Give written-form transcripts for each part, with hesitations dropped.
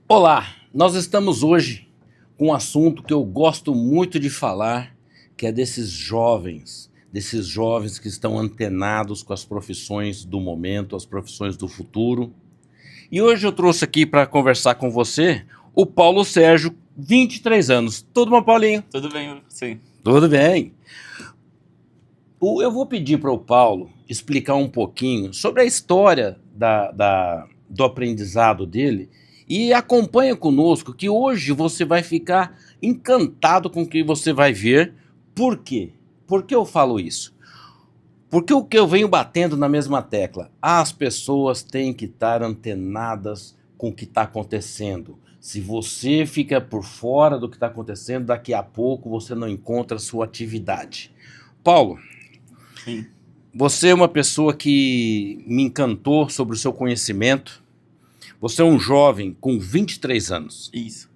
Olá, nós estamos hoje com um assunto que eu gosto muito de falar, que é desses jovens que estão antenados com as profissões do momento, as profissões do futuro. E hoje eu trouxe aqui para conversar com você o Paulo Sérgio, 23 anos. Tudo bom, Paulinho? Tudo bem, sim. Tudo bem. Eu vou pedir para o Paulo explicar um pouquinho sobre a história do aprendizado dele e acompanha conosco que hoje você vai ficar encantado com o que você vai ver. Por quê? Por que eu falo isso? Porque o que eu venho batendo na mesma tecla, as pessoas têm que estar antenadas com o que está acontecendo. Se você fica por fora do que está acontecendo, daqui a pouco você não encontra a sua atividade. Paulo, Sim. você é uma pessoa que me encantou sobre o seu conhecimento. Você é um jovem com 23 anos. Isso.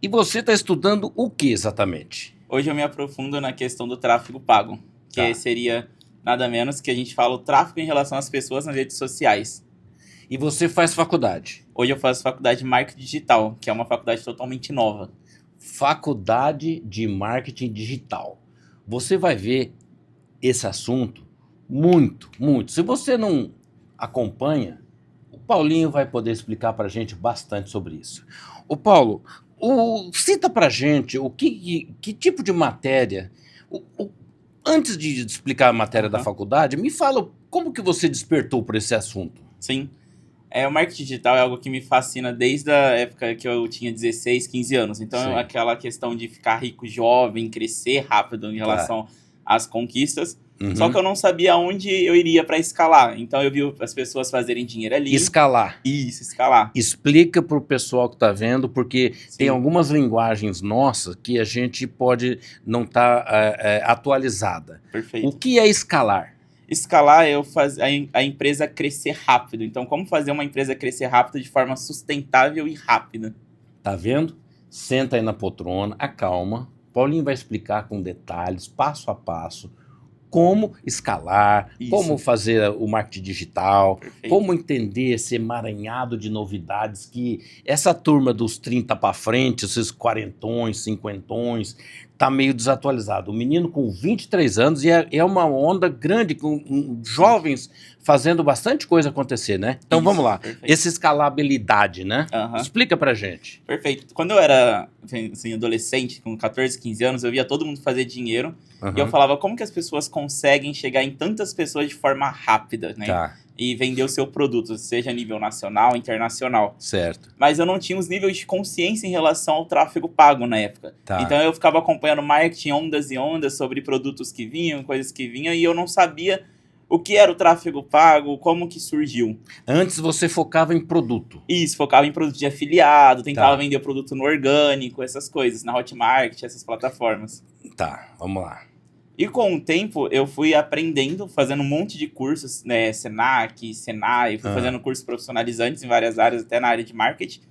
E você está estudando o que exatamente? Hoje eu me aprofundo na questão do tráfego pago, que Tá. seria nada menos que a gente fala o tráfego em relação às pessoas nas redes sociais. E você faz faculdade? Hoje eu faço faculdade de marketing digital, que é uma faculdade totalmente nova. Faculdade de Marketing Digital. Você vai ver esse assunto muito, muito. Se você não acompanha, o Paulinho vai poder explicar para a gente bastante sobre isso. O Paulo, cita para a gente que tipo de matéria. Antes de explicar a matéria da faculdade, me fala como que você despertou por esse assunto. Sim. O marketing digital é algo que me fascina desde a época que eu tinha 16, 15 anos. Então, Sim. aquela questão de ficar rico jovem, crescer rápido em relação às conquistas. Uhum. Só que eu não sabia onde eu iria para escalar. Então, eu vi as pessoas fazerem dinheiro ali. Escalar. Isso, escalar. Explica para o pessoal que está vendo, porque Sim. tem algumas linguagens nossas que a gente pode não estar atualizada. Perfeito. O que é escalar? Escalar é a empresa crescer rápido. Então, como fazer uma empresa crescer rápido de forma sustentável e rápida? Tá vendo? Senta aí na poltrona, acalma. Paulinho vai explicar com detalhes, passo a passo, como escalar, Isso. como fazer o marketing digital, Perfeito. como entender esse emaranhado de novidades que essa turma dos 30 para frente, esses quarentões, cinquentões, tá meio desatualizado. O menino com 23 anos e é uma onda grande, com jovens fazendo bastante coisa acontecer, né? Então Isso, vamos lá, perfeito. essa escalabilidade, né? Explica pra gente. Perfeito. Quando eu era assim, adolescente, com 14, 15 anos, eu via todo mundo fazer dinheiro. E eu falava, como que as pessoas conseguem chegar em tantas pessoas de forma rápida, né? Tá. E vender o seu produto, seja a nível nacional, internacional. Certo. Mas eu não tinha os níveis de consciência em relação ao tráfego pago na época. Tá. Então eu ficava acompanhando marketing, ondas e ondas sobre produtos que vinham, coisas que vinham, e eu não sabia o que era o tráfego pago, como que surgiu. Antes você focava em produto. Isso, focava em produto de afiliado, tentava vender o produto no orgânico, essas coisas, na Hotmart, essas plataformas. Tá, vamos lá. E com o tempo eu fui aprendendo, fazendo um monte de cursos, né, Senac, Senai, fui fazendo cursos profissionalizantes em várias áreas, até na área de marketing.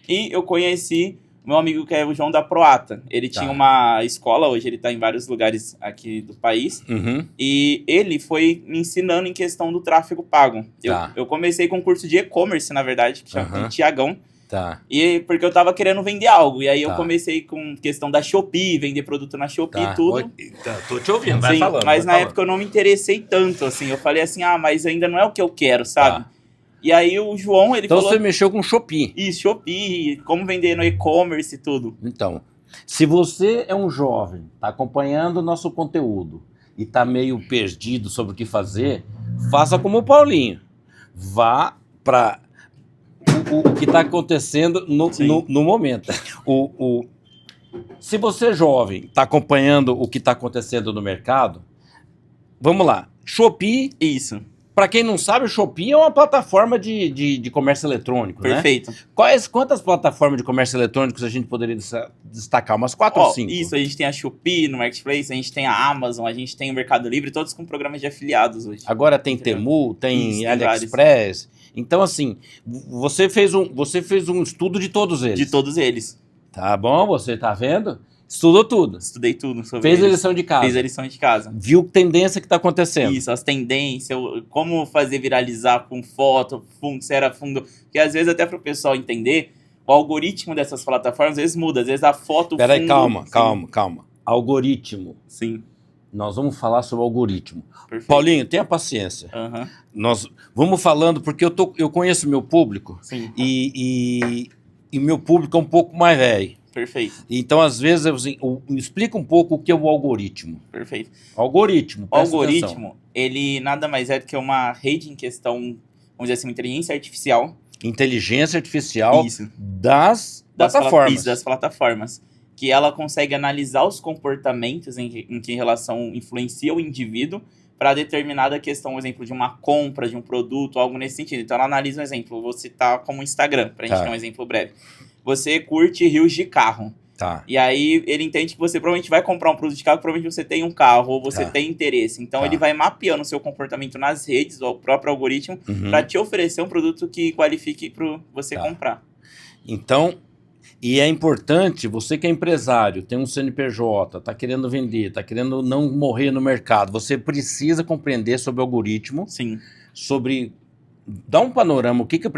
E eu conheci meu amigo que é o João da Proata. Ele tinha uma escola, hoje ele está em vários lugares aqui do país. E ele foi me ensinando em questão do tráfego pago. Eu comecei com um curso de e-commerce, na verdade, que chama Tiagão. E porque eu tava querendo vender algo. E aí eu comecei com questão da Shopee, vender produto na Shopee e tudo. Tô te ouvindo, vai falando. Mas na época eu não me interessei tanto, assim. Eu falei assim, mas ainda não é o que eu quero, sabe? E aí o João, ele falou... Então você mexeu com Shopee. Isso, Shopee, como vender no e-commerce e tudo. Então, se você é um jovem, tá acompanhando o nosso conteúdo e tá meio perdido sobre o que fazer, faça como o Paulinho. Vá para o que está acontecendo no momento. Se você é jovem, está acompanhando o que está acontecendo no mercado, vamos lá. Shopee. Isso. Para quem não sabe, o Shopee é uma plataforma de comércio eletrônico, Perfeito. Né? Quantas plataformas de comércio eletrônico a gente poderia destacar? Umas 4 ou 5? Isso, a gente tem a Shopee no Marketplace, a gente tem a Amazon, a gente tem o Mercado Livre, todos com programas de afiliados hoje. Agora tem Temu, tem AliExpress. Então, assim, você fez um estudo de todos eles. De todos eles. Tá bom, você tá vendo? Estudou tudo. Estudei tudo sobre Fez a lição de casa. Fiz a lição de casa. Viu a tendência que tá acontecendo. Isso, as tendências, como fazer viralizar com foto, fundo, se era fundo. Porque às vezes até para o pessoal entender, O algoritmo dessas plataformas, às vezes muda, às vezes a foto... Peraí, fundo, calma. Algoritmo. Sim. Nós vamos falar sobre algoritmo. Perfeito. Paulinho, tenha paciência. Aham. Nós vamos falando, porque eu conheço meu público Sim. e meu público é um pouco mais velho. Perfeito. Então, às vezes, explica um pouco o que é o algoritmo. Perfeito. Algoritmo, O presta algoritmo, atenção. ele nada mais é do que uma rede em questão, vamos dizer assim, uma inteligência artificial. Inteligência artificial Isso. das plataformas. Isso, das plataformas. Que ela consegue analisar os comportamentos em que relação influencia o indivíduo para determinada questão, um exemplo de uma compra de um produto, algo nesse sentido. Então ela analisa um exemplo, vou citar como Instagram, para a gente Tá. ter um exemplo breve. Você curte rios de carro. Tá. E aí ele entende que você provavelmente vai comprar um produto de carro, provavelmente você tem um carro ou você Tá. tem interesse. Então Tá. ele vai mapeando o seu comportamento nas redes, o próprio algoritmo, Uhum. para te oferecer um produto que qualifique para você Tá. comprar. Então, e é importante, você que é empresário, tem um CNPJ, está querendo vender, está querendo não morrer no mercado, você precisa compreender sobre o algoritmo, Sim, sobre... Dá um panorama, o que a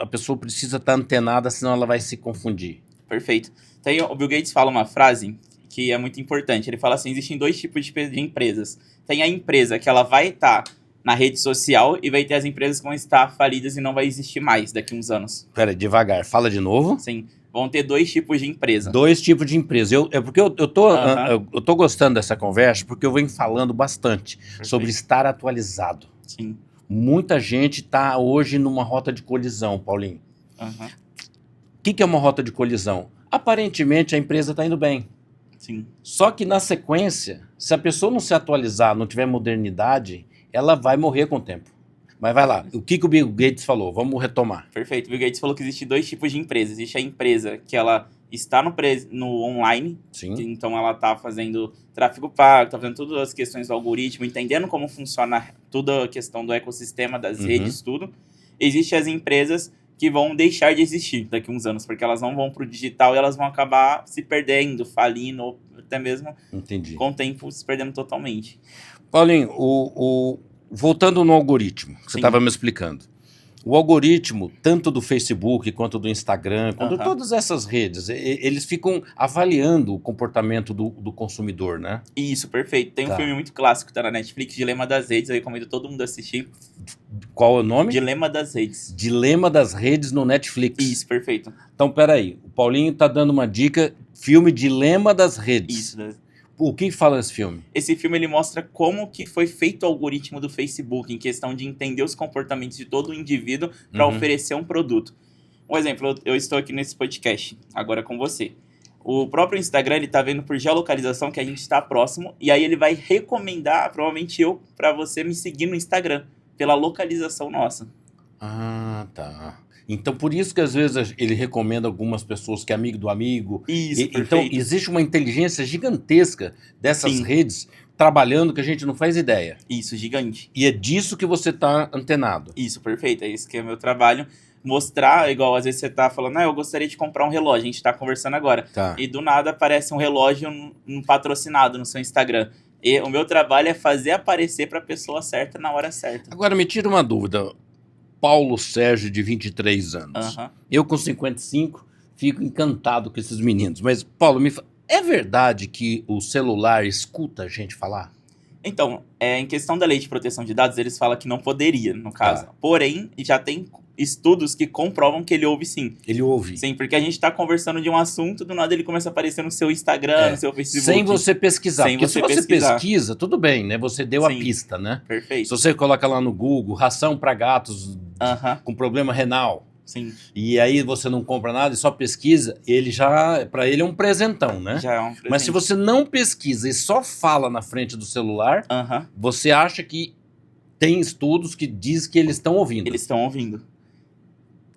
pessoa precisa estar antenada, senão ela vai se confundir. perfeito. Então, o Bill Gates fala uma frase que é muito importante. Ele fala assim, existem dois tipos de empresas. Tem a empresa que ela vai estar na rede social e vai ter as empresas que vão estar falidas e não vai existir mais daqui a uns anos. Pera, devagar, fala de novo. Sim, vão ter dois tipos de empresa. Dois tipos de empresa. Porque eu Aham. tô gostando dessa conversa, porque eu venho falando bastante sobre estar atualizado. Sim. Muita gente está hoje numa rota de colisão, Paulinho. Aham. O que é uma rota de colisão? Aparentemente a empresa está indo bem. Sim. Só que na sequência, se a pessoa não se atualizar, não tiver modernidade, ela vai morrer com o tempo. Mas vai lá, o que o Bill Gates falou? Vamos retomar. Perfeito. O Bill Gates falou que existem dois tipos de empresa. Existe a empresa que ela está no online, Sim. então ela está fazendo tráfego pago, está fazendo todas as questões do algoritmo, entendendo como funciona toda a questão do ecossistema, das redes, tudo. Existem as empresas que vão deixar de existir daqui a uns anos, porque elas não vão para o digital e elas vão acabar se perdendo, falindo, ou até mesmo Entendi. com o tempo se perdendo totalmente. Paulinho, voltando no algoritmo, que você Sim. estava me explicando. O algoritmo, tanto do Facebook, quanto do Instagram, quanto Aham. todas essas redes, eles ficam avaliando o comportamento do consumidor, né? Isso, perfeito. Tem um Tá. filme muito clássico que tá na Netflix, Dilema das Redes, eu recomendo todo mundo assistir. Qual é o nome? Dilema das Redes. Dilema das Redes no Netflix. Isso, perfeito. Então, peraí, o Paulinho tá dando uma dica, filme Dilema das Redes. Isso. O que fala esse filme? Esse filme ele mostra como que foi feito o algoritmo do Facebook, em questão de entender os comportamentos de todo o indivíduo para Uhum. oferecer um produto. Um exemplo, eu estou aqui nesse podcast, agora com você. O próprio Instagram, ele tá vendo por geolocalização que a gente está próximo, e aí ele vai recomendar, provavelmente eu, para você me seguir no Instagram, pela localização nossa. Ah, tá. Então, por isso que às vezes ele recomenda algumas pessoas que é amigo do amigo. Isso, Então, perfeito. existe uma inteligência gigantesca dessas Sim. redes trabalhando que a gente não faz ideia. Isso, gigante. E é disso que você está antenado. Isso, perfeito. É isso que é o meu trabalho. Mostrar, igual às vezes você tá falando, eu gostaria de comprar um relógio, a gente tá conversando agora. Tá. E do nada aparece um relógio patrocinado no seu Instagram. E o meu trabalho é fazer aparecer para a pessoa certa na hora certa. Agora, me tira uma dúvida. Paulo Sérgio, de 23 anos. Aham. Eu, com 55, fico encantado com esses meninos. Mas, Paulo, é verdade que o celular escuta a gente falar? Então, em questão da lei de proteção de dados, eles falam que não poderia, no caso. Tá. Porém, já tem estudos que comprovam que ele ouve sim. Ele ouve. Sim, porque a gente tá conversando de um assunto, do nada ele começa a aparecer no seu Instagram, no seu Facebook. Sem você pesquisar. Sem Porque você se você pesquisar. pesquisa, tudo bem, né? Você deu a Sim. pista, né? Se Perfeito. você coloca lá no Google, ração para gatos Aham, com problema renal, sim. e aí você não compra nada e só pesquisa, ele já, para ele é um presentão, né? Já é um presente. Mas se você não pesquisa e só fala na frente do celular, Aham, você acha que tem estudos que diz que eles estão ouvindo. eles estão ouvindo.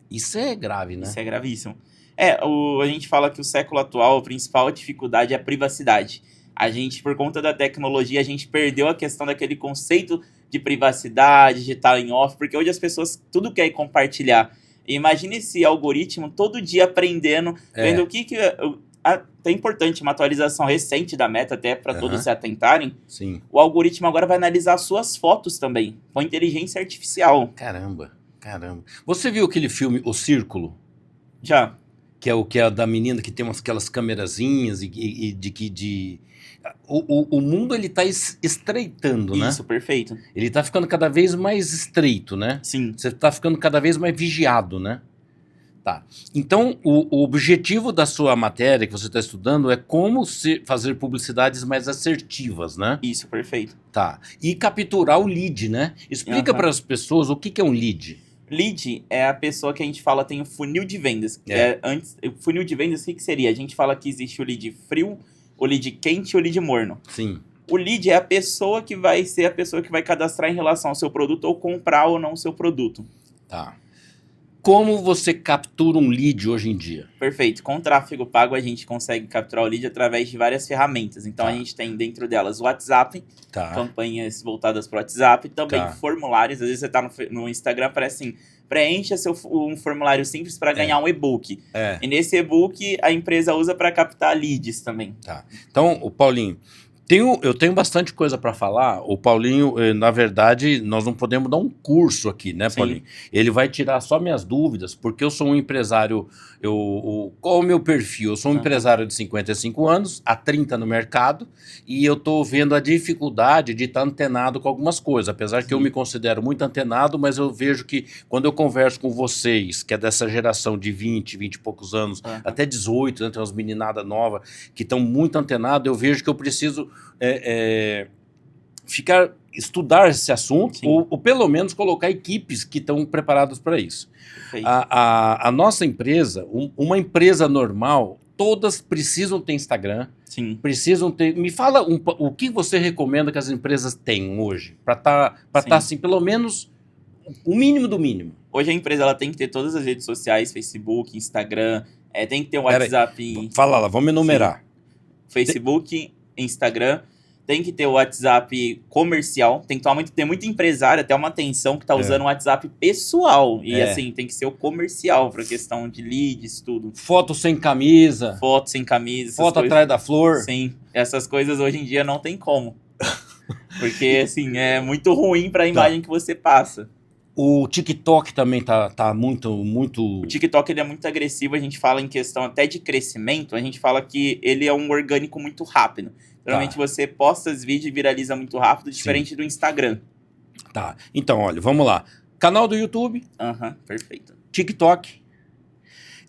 Isso é grave, né? Isso é gravíssimo. A gente fala que o século atual, a principal dificuldade é a privacidade. A gente, por conta da tecnologia, a gente perdeu a questão daquele conceito de privacidade, de estar em off, porque hoje as pessoas tudo querem compartilhar. E imagine esse algoritmo todo dia aprendendo, vendo o que é importante, uma atualização recente da Meta, até para todos se atentarem. Sim. O algoritmo agora vai analisar suas fotos também, com inteligência artificial. Caramba. Você viu aquele filme O Círculo? Já. que é a da menina que tem aquelas câmerazinhas o mundo ele tá estreitando, né? Isso, perfeito. Ele tá ficando cada vez mais estreito, né? Sim. Você tá ficando cada vez mais vigiado, né? Tá. Então, o objetivo da sua matéria que você está estudando é como fazer publicidades mais assertivas, né? Isso, perfeito. Tá. E capturar o lead, né? Explica para as pessoas o que é um lead. Lead é a pessoa que a gente fala tem o funil de vendas. O funil de vendas, o que seria? A gente fala que existe o lead frio, o lead quente e o lead morno. Sim. O lead é a pessoa que vai ser a pessoa que vai cadastrar em relação ao seu produto ou comprar ou não o seu produto. Tá. Como você captura um lead hoje em dia? Perfeito. Com tráfego pago, a gente consegue capturar o lead através de várias ferramentas. Então, a gente tem dentro delas o WhatsApp, campanhas voltadas para o WhatsApp, também formulários. Às vezes você está no Instagram, aparece assim, preencha um formulário simples para ganhar um e-book. E nesse e-book, a empresa usa para captar leads também. Tá. Então, o Paulinho... Eu tenho bastante coisa para falar. O Paulinho, na verdade, nós não podemos dar um curso aqui, né, Paulinho? Ele vai tirar só minhas dúvidas, porque eu sou um empresário. Qual o meu perfil? Eu sou um empresário de 55 anos, há 30 no mercado, e eu estou vendo a dificuldade de estar antenado com algumas coisas. Apesar que eu me considero muito antenado, mas eu vejo que quando eu converso com vocês, que é dessa geração de 20 e poucos anos, até 18, né, tem umas meninadas novas que estão muito antenadas, eu vejo que eu preciso estudar esse assunto ou pelo menos colocar equipes que estão preparadas para isso. A nossa empresa, uma empresa normal, todas precisam ter Instagram, precisam ter... Me fala o que você recomenda que as empresas tenham hoje, para tá assim, pelo menos o mínimo do mínimo. Hoje a empresa ela tem que ter todas as redes sociais, Facebook, Instagram, tem que ter o WhatsApp... Fala lá, vamos enumerar. Facebook, Instagram, tem que ter o WhatsApp comercial, tem que ter muito empresário, até uma atenção que tá usando o WhatsApp pessoal. E assim, tem que ser o comercial, para questão de leads, tudo. Foto sem camisa. Foto sem camisa. Foto atrás da flor. Sim, essas coisas hoje em dia não tem como. Porque, assim, é muito ruim para a imagem que você passa. O TikTok também tá muito... O TikTok ele é muito agressivo, a gente fala em questão até de crescimento, a gente fala que ele é um orgânico muito rápido. Geralmente você posta os vídeos e viraliza muito rápido, diferente do Instagram. Tá, então olha, vamos lá. Canal do YouTube. Perfeito. TikTok.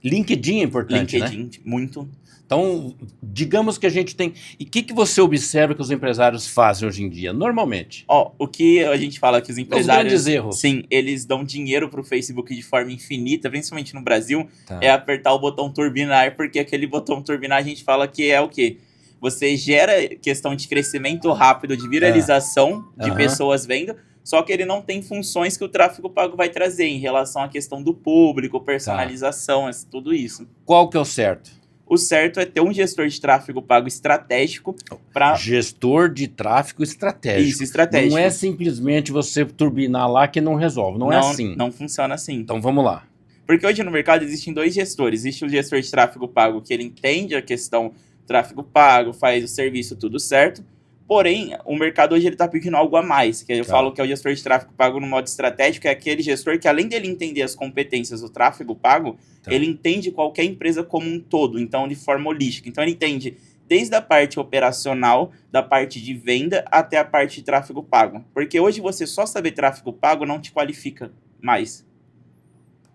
LinkedIn é importante, LinkedIn, muito. Então, digamos que a gente tem... E o que você observa que os empresários fazem hoje em dia, normalmente? O que a gente fala que os empresários... Os grandes erros. Sim, eles dão dinheiro pro Facebook de forma infinita, principalmente no Brasil, é apertar o botão turbinar, porque aquele botão turbinar a gente fala que é o quê? Você gera questão de crescimento rápido, de viralização de pessoas vendo, só que ele não tem funções que o tráfego pago vai trazer em relação à questão do público, personalização, tudo isso. Qual que é o certo? O certo é ter um gestor de tráfego pago estratégico para... Gestor de tráfego estratégico. Isso, estratégico. Não é simplesmente você turbinar lá que não resolve, não é assim. Não funciona assim. Então vamos lá. Porque hoje no mercado existem dois gestores. Existe o gestor de tráfego pago que ele entende a questão tráfego pago, faz o serviço tudo certo. Porém, o mercado hoje ele está pedindo algo a mais, que eu falo que é o gestor de tráfego pago no modo estratégico, é aquele gestor que além dele entender as competências do tráfego pago, ele entende qualquer empresa como um todo, então de forma holística. Então ele entende desde a parte operacional, da parte de venda, até a parte de tráfego pago. Porque hoje você só saber tráfego pago não te qualifica mais.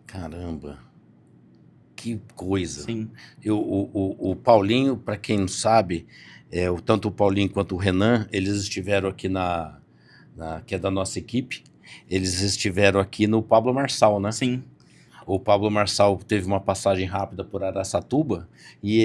Caramba, que coisa. Sim. O Paulinho, para quem não sabe... tanto o Paulinho quanto o Renan, eles estiveram aqui que é da nossa equipe, eles estiveram aqui no Pablo Marçal, né? Sim. O Pablo Marçal teve uma passagem rápida por Araçatuba e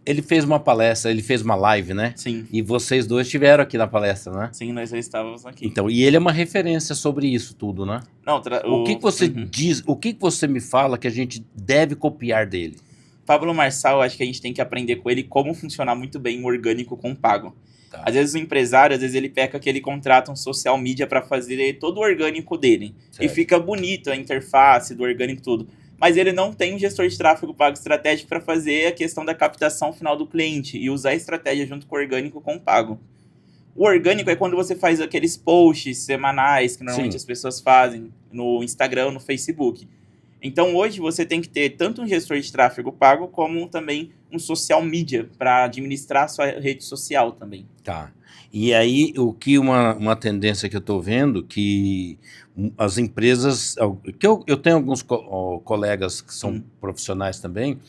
ele fez uma palestra, ele fez uma live, né? Sim. E vocês dois estiveram aqui na palestra, né? Sim, nós já estávamos aqui. Então, e ele é uma referência sobre isso tudo, né? Não, o que você diz, o que você me fala que a gente deve copiar dele? Pablo Marçal, acho que a gente tem que aprender com ele como funcionar muito bem o orgânico com o pago. Às vezes o empresário, ele peca que ele contrata um social media para fazer todo o orgânico dele. Certo. E fica bonito a interface do orgânico tudo. Mas ele não tem um gestor de tráfego pago estratégico para fazer a questão da captação final do cliente e usar a estratégia junto com o orgânico com o pago. O orgânico é quando você faz aqueles posts semanais que normalmente as pessoas fazem no Instagram, no Facebook. Então, hoje, você tem que ter tanto um gestor de tráfego pago, como também um social media, para administrar a sua rede social também. Tá. E aí, uma tendência que eu estou vendo, que as empresas, que eu tenho alguns colegas que são profissionais também,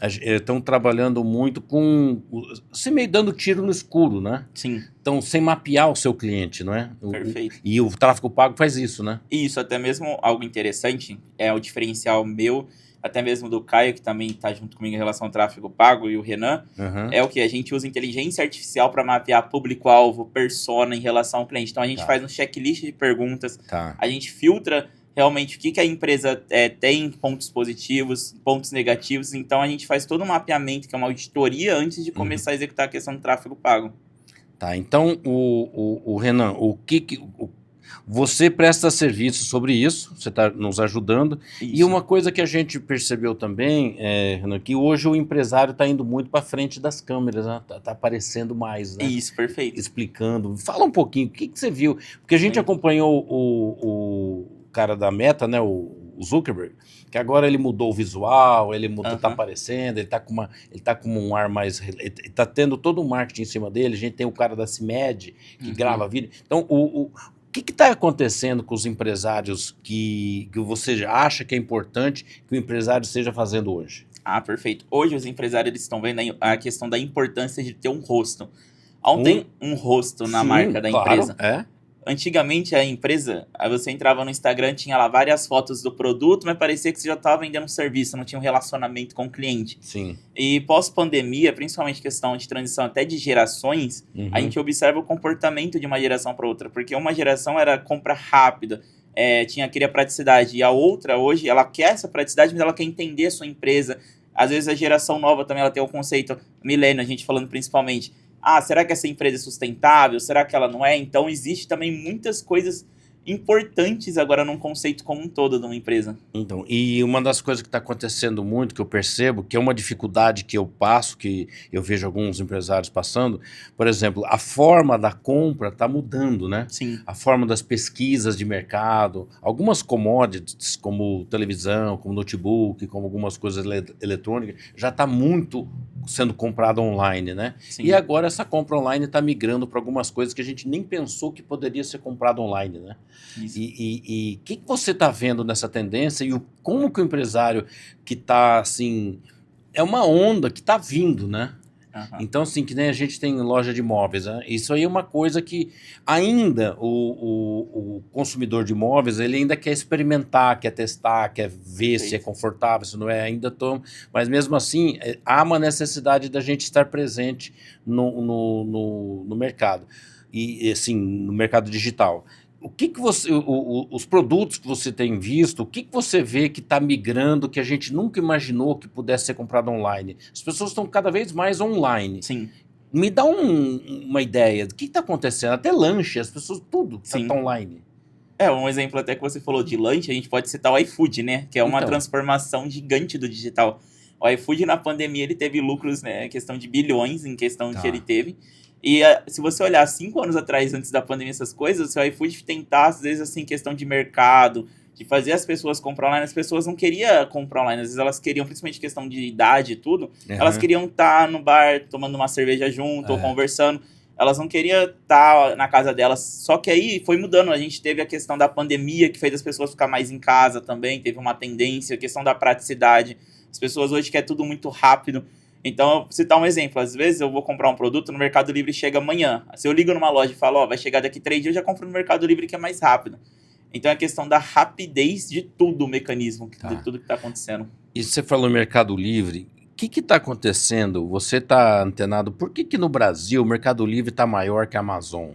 estão trabalhando muito com, assim, meio dando tiro no escuro, né? Sim, Então, sem mapear o seu cliente, não é? perfeito. E o tráfego pago faz isso, né? E isso, até mesmo algo interessante, é o diferencial meu, até mesmo do Caio, que também está junto comigo em relação ao tráfego pago, e o Renan, Uhum. é o que a gente usa inteligência artificial para mapear público-alvo, persona em relação ao cliente. Então, a gente Tá. faz um checklist de perguntas, Tá. a gente filtra realmente o que a empresa tem, pontos positivos, pontos negativos. Então, a gente faz todo um mapeamento, que é uma auditoria, antes de começar a executar a questão do tráfego pago. Tá, então, o Renan, você presta serviço sobre isso, você está nos ajudando. Isso. E uma coisa que a gente percebeu também, Renan, que hoje o empresário está indo muito para frente das câmeras, né? Tá aparecendo mais, né? Isso, perfeito. Explicando. Fala um pouquinho, o que você viu? Porque a gente Sim. acompanhou o cara da Meta, né, o Zuckerberg, que agora ele mudou o visual, ele mudou, tá aparecendo, ele tá com um ar mais, ele tá tendo todo um marketing em cima dele. A gente tem o cara da CIMED, que grava vídeo. Então, o que está acontecendo com os empresários que você acha que é importante que o empresário esteja fazendo hoje? Ah, perfeito. Hoje os empresários eles estão vendo a questão da importância de ter um rosto. Ontem, um rosto na marca da empresa. É. Antigamente, a empresa, aí você entrava no Instagram, tinha lá várias fotos do produto, mas parecia que você já estava vendendo um serviço, não tinha um relacionamento com o cliente. Sim. E pós-pandemia, principalmente questão de transição até de gerações, a gente observa o comportamento de uma geração para outra, porque uma geração era compra rápida, queria praticidade, e a outra hoje, ela quer essa praticidade, mas ela quer entender a sua empresa. Às vezes a geração nova também ela tem o conceito, milênio, a gente falando principalmente, será que essa empresa é sustentável? Será que ela não é? Então, existe também muitas coisas importantes agora num conceito como um todo de uma empresa. Então, e uma das coisas que está acontecendo muito, que eu percebo, que é uma dificuldade que eu passo, que eu vejo alguns empresários passando, por exemplo, a forma da compra está mudando, né? Sim. A forma das pesquisas de mercado, algumas commodities, como televisão, como notebook, como algumas coisas eletrônicas, já está muito sendo comprado online, né? Sim. E agora essa compra online está migrando para algumas coisas que a gente nem pensou que poderia ser comprado online, né? Isso. E o que você está vendo nessa tendência e como que o empresário que está assim, é uma onda que está vindo, né? Então, assim, que nem a gente tem loja de imóveis, né? Isso aí é uma coisa que ainda o consumidor de imóveis, ele ainda quer experimentar, quer testar, quer ver se é confortável, se não é, ainda toma. Mas mesmo assim, há uma necessidade da gente estar presente no mercado. E assim, no mercado digital. O que você, os produtos que você tem visto, o que você vê que está migrando, que a gente nunca imaginou que pudesse ser comprado online? As pessoas estão cada vez mais online. Sim. Me dá uma ideia do que está acontecendo. Até lanche, as pessoas, tudo está online. Um exemplo até que você falou de lanche, a gente pode citar o iFood, né? Que é uma transformação gigante do digital. O iFood, na pandemia, ele teve lucros, né? Questão de bilhões em questão que ele teve. E se você olhar 5 anos atrás, antes da pandemia, essas coisas, o iFood tentar, às vezes, assim, questão de mercado, de fazer as pessoas comprar online, as pessoas não queriam comprar online, às vezes elas queriam, principalmente questão de idade e tudo, elas queriam estar no bar, tomando uma cerveja junto, ou conversando, elas não queriam estar na casa delas, só que aí foi mudando, a gente teve a questão da pandemia, que fez as pessoas ficar mais em casa também, teve uma tendência, a questão da praticidade, as pessoas hoje querem tudo muito rápido. Então, vou citar um exemplo. Às vezes eu vou comprar um produto no Mercado Livre e chega amanhã. Se eu ligo numa loja e falo, vai chegar daqui 3 dias, eu já compro no Mercado Livre, que é mais rápido. Então, é a questão da rapidez de tudo, o mecanismo, de tudo que está acontecendo. E você falou Mercado Livre. O que está acontecendo? Você está antenado? Por que no Brasil o Mercado Livre está maior que a Amazon?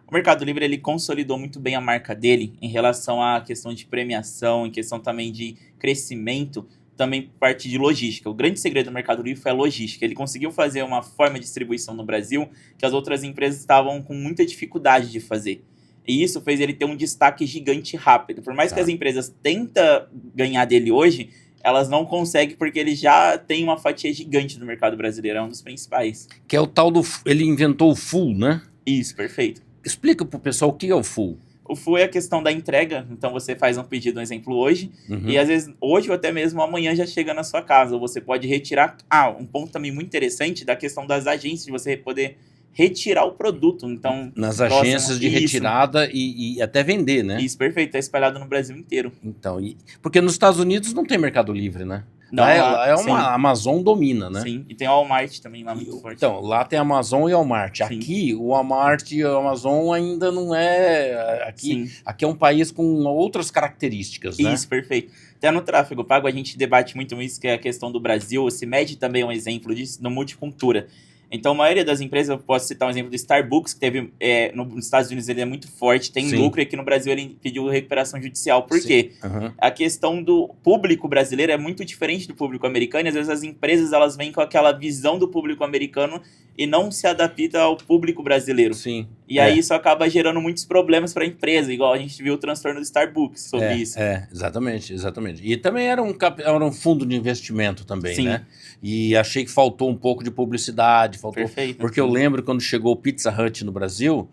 O Mercado Livre ele consolidou muito bem a marca dele em relação à questão de premiação, em questão também de crescimento, também parte de logística. O grande segredo do Mercado Livre foi a logística. Ele conseguiu fazer uma forma de distribuição no Brasil que as outras empresas estavam com muita dificuldade de fazer. E isso fez ele ter um destaque gigante rápido. Por mais que as empresas tentam ganhar dele hoje, elas não conseguem porque ele já tem uma fatia gigante do mercado brasileiro, é um dos principais. Que é o tal do... Ele inventou o full, né? Isso, perfeito. Explica pro pessoal o que é o full. O full é a questão da entrega, então você faz um pedido, um exemplo, hoje, e às vezes hoje ou até mesmo amanhã já chega na sua casa, ou você pode retirar. Um ponto também muito interessante da questão das agências, de você poder retirar o produto, então... Nas próximo- agências de Isso, retirada e até vender, né? Isso, perfeito, tá espalhado no Brasil inteiro. Então, porque nos Estados Unidos não tem Mercado Livre, né? Não, Lá é sim, uma Amazon domina, né? sim, e tem o Walmart também lá muito forte. Então, lá tem a Amazon e o Walmart. Sim. Aqui, o Walmart e a Amazon ainda não é... Sim. Aqui é um país com outras características, né? Isso, perfeito. Até no tráfego pago a gente debate muito isso, que é a questão do Brasil. O CIMED também é um exemplo disso, no multicultura. Então, a maioria das empresas, eu posso citar um exemplo do Starbucks, que teve, nos Estados Unidos ele é muito forte, tem Sim. lucro, e aqui no Brasil ele pediu recuperação judicial. Por Sim. quê? Uhum. A questão do público brasileiro é muito diferente do público americano, e às vezes as empresas elas vêm com aquela visão do público americano e não se adapta ao público brasileiro. Sim. E aí isso acaba gerando muitos problemas para a empresa, igual a gente viu o transtorno do Starbucks sobre isso. Exatamente. E também era um fundo de investimento também, Sim. né? E achei que faltou um pouco de publicidade, Perfeito. porque eu lembro quando chegou o Pizza Hut no Brasil,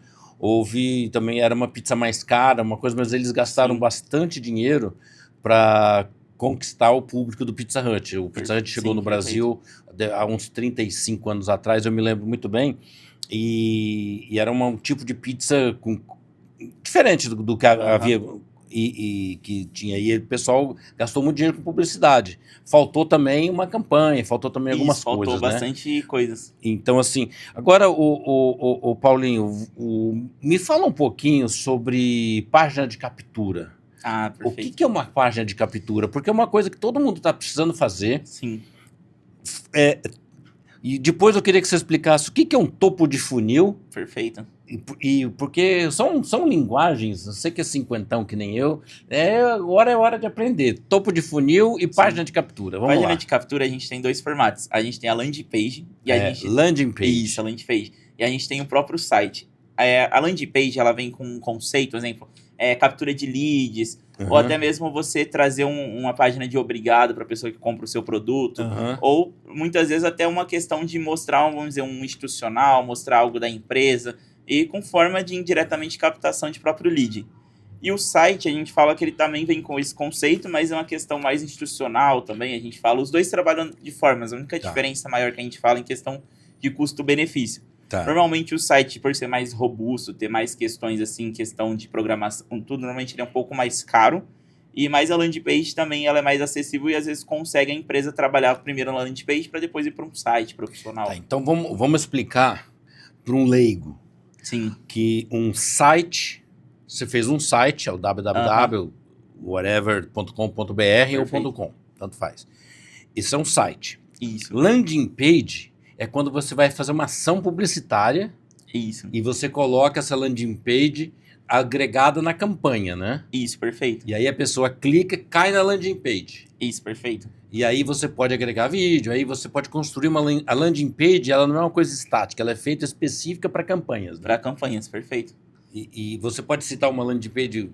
também era uma pizza mais cara, uma coisa, mas eles gastaram Sim. bastante dinheiro para conquistar o público do Pizza Hut. O Pizza Hut chegou Sim, no Brasil há uns 35 anos atrás, eu me lembro muito bem, e era um tipo de pizza diferente do que havia e que tinha. E o pessoal gastou muito dinheiro com publicidade. Faltou também uma campanha, faltou também algumas coisas, faltou bastante coisas. Então, assim, agora, o Paulinho, me fala um pouquinho sobre página de captura. Perfeito. O que é uma página de captura? Porque é uma coisa que todo mundo está precisando fazer. Sim. E depois eu queria que você explicasse o que é um topo de funil. Perfeito. E porque são linguagens, eu sei que é cinquentão que nem eu, agora é hora de aprender. Topo de funil e página de captura. Vamos lá. Página de captura a gente tem dois formatos. A gente tem a landing page e a gente... Landing page. Isso, a landing page. E a gente tem o próprio site. A landing page, ela vem com um conceito, por exemplo, captura de leads, ou até mesmo você trazer uma página de obrigado para a pessoa que compra o seu produto, ou muitas vezes até uma questão de mostrar, vamos dizer, um institucional, mostrar algo da empresa, e com forma de indiretamente captação de próprio lead. E o site, a gente fala que ele também vem com esse conceito, mas é uma questão mais institucional também, a gente fala, os dois trabalham de formas, a única diferença maior que a gente fala em questão de custo-benefício. Normalmente o site, por ser mais robusto, ter mais questões assim, questão de programação, tudo, normalmente ele é um pouco mais caro, mas a landing page também ela é mais acessível e às vezes consegue a empresa trabalhar primeiro na landing page para depois ir para um site profissional. Então vamos explicar para um leigo. Sim. Que um site, você fez um site, é o www.whatever.com.br ou .com, tanto faz. Isso é um site. Isso. Landing page é quando você vai fazer uma ação publicitária. Isso. E você coloca essa landing page agregada na campanha, né? Isso, perfeito. E aí a pessoa clica, cai na landing page. Isso, perfeito. E aí você pode agregar vídeo, aí você pode construir a landing page, ela não é uma coisa estática, ela é feita específica para campanhas. Né? Para campanhas, perfeito. E você pode citar uma landing page...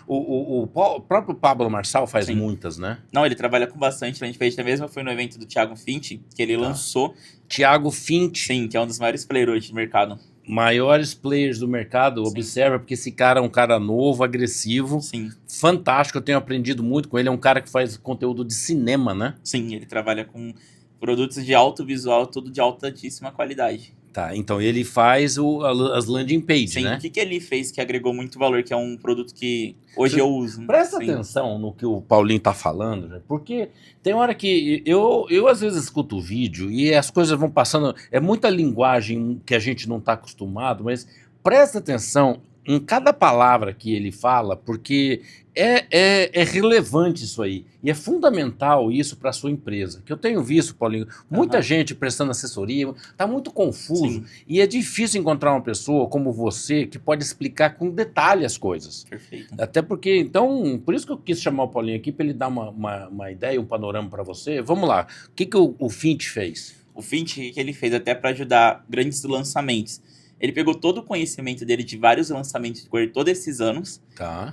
O próprio Pablo Marçal faz muitas, né? Não, ele trabalha com bastante landing page. Até mesmo eu fui no evento do Thiago Finch, que ele lançou. Thiago Finch. Sim, que é um dos maiores players hoje do mercado. Maiores players do mercado, observa, porque esse cara é um cara novo, agressivo, fantástico, eu tenho aprendido muito com ele, é um cara que faz conteúdo de cinema, né? Sim, ele trabalha com produtos de audiovisual, tudo de altíssima qualidade. Tá, então ele faz as landing pages, né? Sim, o que ele fez que agregou muito valor, que é um produto que hoje eu uso. Presta atenção no que o Paulinho tá falando, né? Porque tem hora que eu às vezes escuto o vídeo e as coisas vão passando, é muita linguagem que a gente não tá acostumado, mas presta atenção em cada palavra que ele fala, porque é relevante isso aí. E é fundamental isso para a sua empresa. Que eu tenho visto, Paulinho, muita gente prestando assessoria, está muito confuso. E é difícil encontrar uma pessoa como você que pode explicar com detalhe as coisas. Perfeito. Até porque, então, por isso que eu quis chamar o Paulinho aqui, para ele dar uma ideia, um panorama para você. Vamos lá, o que o Finch fez? O Finch, que ele fez até para ajudar grandes lançamentos. Ele pegou todo o conhecimento dele de vários lançamentos de todos esses anos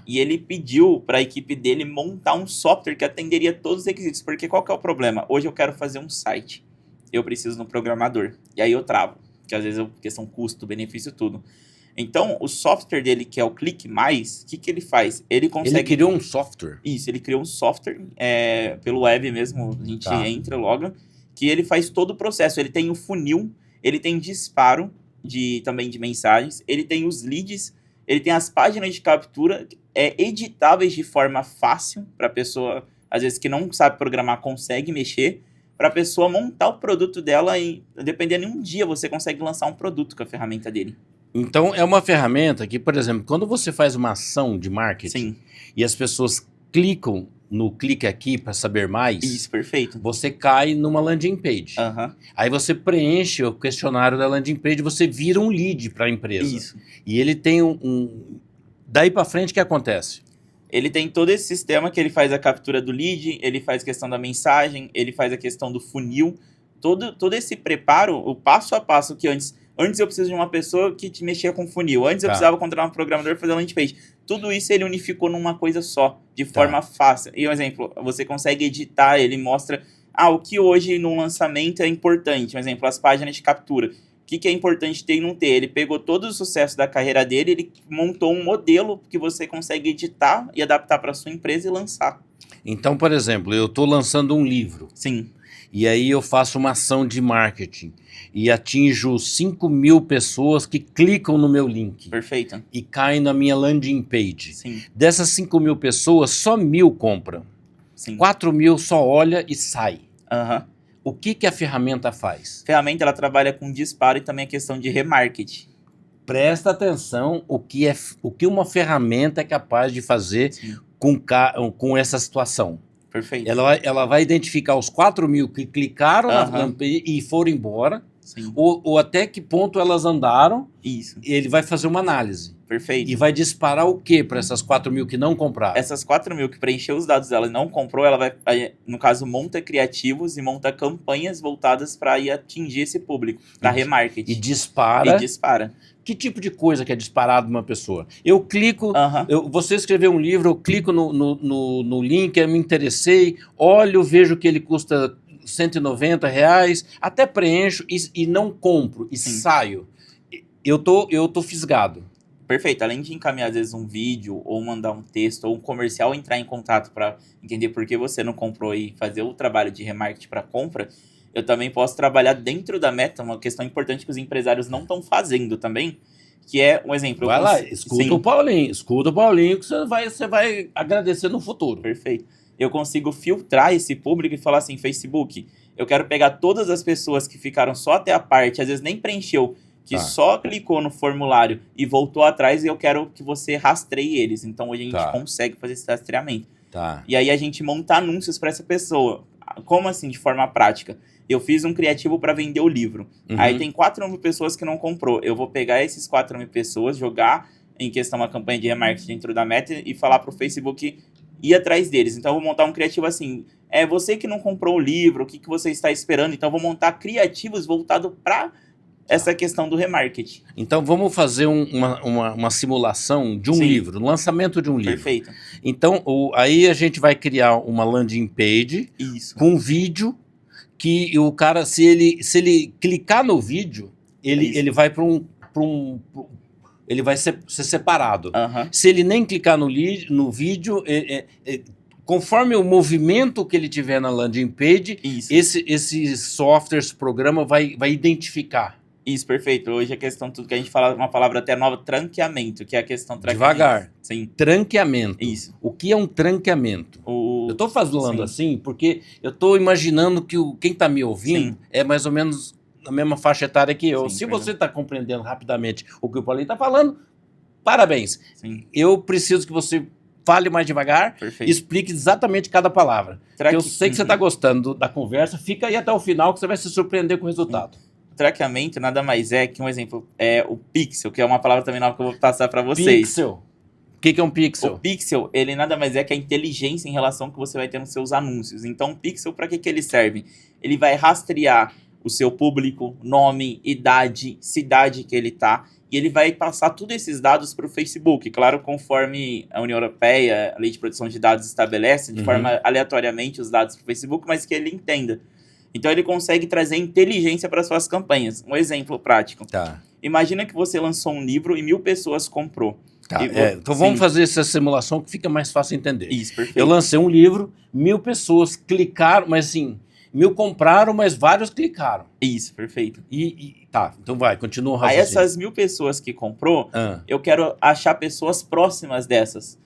e ele pediu para a equipe dele montar um software que atenderia todos os requisitos. Porque qual que é o problema? Hoje eu quero fazer um site, eu preciso de um programador. E aí eu travo, que às vezes é questão custo, benefício, tudo. Então, o software dele, que é o Clique Mais, o que ele faz? Ele consegue... Ele criou um software. Isso, ele criou um software pelo web mesmo, a gente entra logo, que ele faz todo o processo. Ele tem o funil, ele tem disparo também de mensagens, ele tem os leads, ele tem as páginas de captura editáveis de forma fácil, para a pessoa, às vezes, que não sabe programar, consegue mexer, para a pessoa montar o produto dela e, dependendo de um dia, você consegue lançar um produto com a ferramenta dele. Então, é uma ferramenta que, por exemplo, quando você faz uma ação de marketing Sim. e as pessoas clicam no clique aqui para saber mais, Isso, perfeito. você cai numa landing page. Aí você preenche o questionário da landing page, você vira um lead para a empresa. Isso. E ele tem Daí para frente, o que acontece? Ele tem todo esse sistema que ele faz a captura do lead, ele faz a questão da mensagem, ele faz a questão do funil, todo esse preparo, o passo a passo que antes eu preciso de uma pessoa que te mexia com funil, antes eu precisava contratar um programador para fazer a landing page. Tudo isso ele unificou numa coisa só, de forma fácil. E um exemplo, você consegue editar, ele mostra o que hoje no lançamento é importante. Um exemplo, as páginas de captura. O que é importante ter e não ter? Ele pegou todo o sucesso da carreira dele, ele montou um modelo que você consegue editar e adaptar para sua empresa e lançar. Então, por exemplo, eu estou lançando um livro. Sim. E aí eu faço uma ação de marketing e atinjo 5.000 pessoas que clicam no meu link. Perfeito. E caem na minha landing page. Sim. Dessas 5.000 pessoas, só 1.000 compram. Sim. 4.000 só olha e sai. O que a ferramenta faz? A ferramenta ela trabalha com disparo e também a questão de remarketing. Presta atenção o que uma ferramenta é capaz de fazer com essa situação. Perfeito. Ela vai identificar os 4.000 que clicaram na landing page e foram embora. Sim. Ou até que ponto elas andaram. Isso. E ele vai fazer uma análise. Perfeito. E vai disparar o que para essas 4.000 que não compraram? Essas 4.000 que preencheu os dados dela e não comprou, ela vai, no caso, monta criativos e monta campanhas voltadas para ir atingir esse público, para remarketing. E dispara. Que tipo de coisa que é disparado numa pessoa? Eu clico, você escreveu um livro, eu clico no link, eu me interessei, olho, vejo que ele custa R$190, até preencho e não compro, e saio. Eu tô fisgado. Perfeito. Além de encaminhar, às vezes, um vídeo, ou mandar um texto, ou um comercial, entrar em contato para entender por que você não comprou e fazer o trabalho de remarketing para compra, eu também posso trabalhar dentro da meta, uma questão importante que os empresários não estão fazendo também, que é um exemplo. Vai lá, escuta o Paulinho, que você vai agradecer no futuro. Perfeito. Eu consigo filtrar esse público e falar assim, Facebook, eu quero pegar todas as pessoas que ficaram só até a parte, às vezes nem preencheu, que só clicou no formulário e voltou atrás, e eu quero que você rastreie eles. Então hoje a gente consegue fazer esse rastreamento. E aí a gente monta anúncios para essa pessoa. Como assim, de forma prática? Eu fiz um criativo para vender o livro. Aí tem 4.000 pessoas que não comprou. Eu vou pegar esses 4.000 pessoas, jogar em questão uma campanha de remarketing dentro da meta e falar para o Facebook ir atrás deles. Então eu vou montar um criativo assim, você que não comprou o livro, o que você está esperando? Então eu vou montar criativos voltados para essa questão do remarketing. Então vamos fazer uma simulação de um livro, um lançamento de um livro. Perfeito. Então aí a gente vai criar uma landing page com vídeo que o cara, se ele clicar no vídeo, ele vai para ele vai ser separado. Se ele nem clicar no vídeo, conforme o movimento que ele tiver na landing page, esse software, esse programa vai identificar. Isso, perfeito. Hoje a questão, tudo que a gente fala, uma palavra até nova, tranqueamento, que é a questão... Devagar. Sim. Tranqueamento. Isso. O que é um tranqueamento? Eu estou falando assim porque eu estou imaginando que quem está me ouvindo é mais ou menos na mesma faixa etária que eu. Se você está compreendendo rapidamente o que o Paulinho está falando, parabéns. Eu preciso que você fale mais devagar, explique exatamente cada palavra. Eu sei que você está gostando da conversa, fica aí até o final que você vai se surpreender com o resultado. Traqueamento nada mais é que um exemplo, o pixel, que é uma palavra também nova que eu vou passar para vocês. Pixel. O que é um pixel? O pixel, ele nada mais é que a inteligência em relação que você vai ter nos seus anúncios. Então, o pixel, para que ele serve? Ele vai rastrear o seu público, nome, idade, cidade que ele tá, e ele vai passar todos esses dados para o Facebook. Claro, conforme a União Europeia, a Lei de Proteção de Dados estabelece, de forma aleatoriamente os dados para o Facebook, mas que ele entenda. Então ele consegue trazer inteligência para suas campanhas. Um exemplo prático. Tá. Imagina que você lançou um livro e 1.000 pessoas comprou. Tá, E então vamos fazer essa simulação que fica mais fácil entender. Isso, perfeito. Eu lancei um livro, 1.000 pessoas clicaram, mas assim, 1.000 compraram, mas vários clicaram. Isso, perfeito. Tá, então vai, continua o Aí raciocínio. essas 1.000 pessoas que comprou, Ah. eu quero achar pessoas próximas dessas.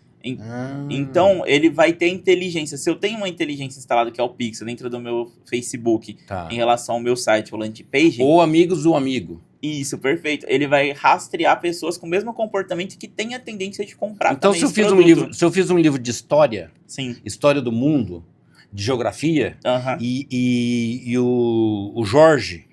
Então, ele vai ter inteligência. Se eu tenho uma inteligência instalada, que é o Pixel, dentro do meu Facebook, Tá. em relação ao meu site, o landing page... Ou amigos do amigo. Isso, perfeito. Ele vai rastrear pessoas com o mesmo comportamento que tem a tendência de comprar Então, também se eu, esse fiz um produto. livro, se eu fiz um livro de história, Sim. história do mundo, de geografia, Aham. e o Jorge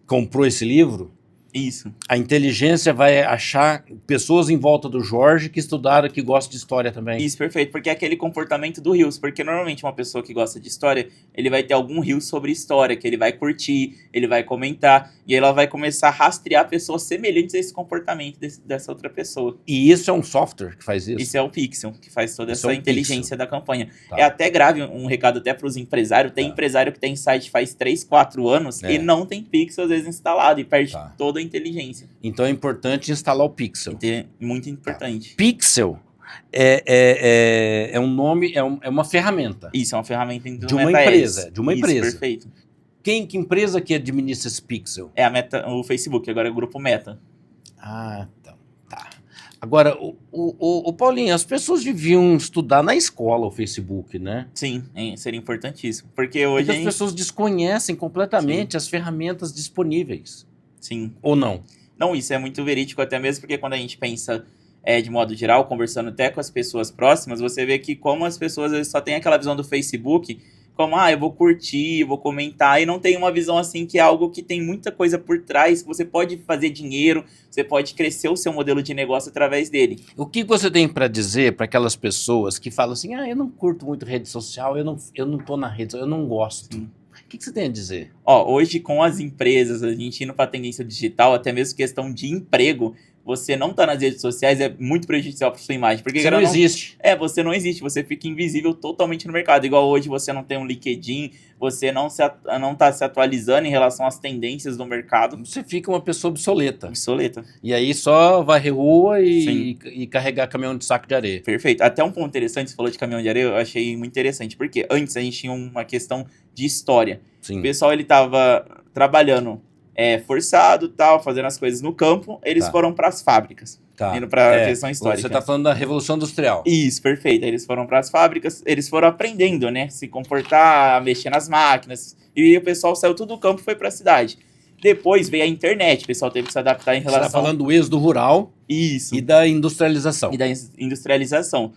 comprou esse livro, Isso. a inteligência vai achar pessoas em volta do Jorge que estudaram, que gostam de história também. Isso, perfeito. Porque é aquele comportamento do Reels. Porque normalmente uma pessoa que gosta de história, ele vai ter algum Reels sobre história, que ele vai curtir, ele vai comentar, e ela vai começar a rastrear pessoas semelhantes a esse comportamento dessa outra pessoa. E isso é um software que faz isso? Isso é o Pixel, que faz toda Isso é essa um inteligência da campanha. Tá. É até grave, um recado até para os empresários. Tem Tá. empresário que tem site faz 3, 4 anos e não tem Pixel, às vezes, instalado, e perde Tá. toda a inteligência. Então é importante instalar o Pixel. Muito importante. Pixel é um nome, é uma ferramenta Isso, é uma ferramenta de uma empresa. De uma Isso, empresa. Perfeito. Que empresa que administra esse Pixel? É a Meta, o Facebook, agora é o grupo Meta. Ah, então, tá. Agora, o Paulinho, as pessoas deviam estudar na escola o Facebook, né? Sim, seria importantíssimo. Porque hoje. Porque as pessoas desconhecem completamente as ferramentas disponíveis. Sim. Ou não? Não, isso é muito verídico, até mesmo porque quando a gente pensa de modo geral, conversando até com as pessoas próximas, você vê que como as pessoas às vezes só têm aquela visão do Facebook, como, eu vou curtir, vou comentar, e não tem uma visão assim que é algo que tem muita coisa por trás, que você pode fazer dinheiro, você pode crescer o seu modelo de negócio através dele. O que você tem para dizer para aquelas pessoas que falam assim, eu não curto muito rede social, eu não tô na rede social, eu não gosto. Sim. O que você tem a dizer? Hoje com as empresas, a gente indo para a tendência digital, até mesmo questão de emprego, você não tá nas redes sociais é muito prejudicial para sua imagem. Porque Você não existe. Você não existe, você fica invisível totalmente no mercado. Igual hoje você não tem um LinkedIn, você não tá se atualizando em relação às tendências do mercado. Você fica uma pessoa obsoleta. Obsoleta. E aí só varrer rua e carregar caminhão de saco de areia. Perfeito. Até um ponto interessante, você falou de caminhão de areia, eu achei muito interessante. Porque antes a gente tinha uma questão de história. Sim. O pessoal, ele tava trabalhando forçado, tal, fazendo as coisas no campo, eles foram para as fábricas, indo para a questão histórica. Você está falando da Revolução Industrial. Isso, perfeito. Eles foram para as fábricas, eles foram aprendendo, né, se comportar, mexer nas máquinas, e o pessoal saiu tudo do campo e foi para a cidade. Depois veio a internet, o pessoal teve que se adaptar em relação... Você está falando do êxodo rural. Isso. E da industrialização. E da industrialização.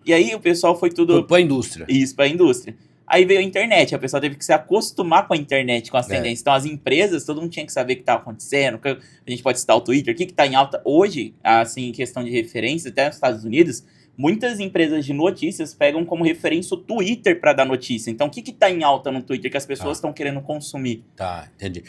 E aí o pessoal foi tudo... Para a indústria. Isso, para a indústria. Aí veio a internet, a pessoa teve que se acostumar com a internet, com as tendências. Então as empresas, todo mundo tinha que saber o que estava acontecendo, a gente pode citar o Twitter, o que está em alta. Hoje, assim, em questão de referência, até nos Estados Unidos, muitas empresas de notícias pegam como referência o Twitter para dar notícia. Então o que está em alta no Twitter que as pessoas estão querendo consumir? Tá, entendi.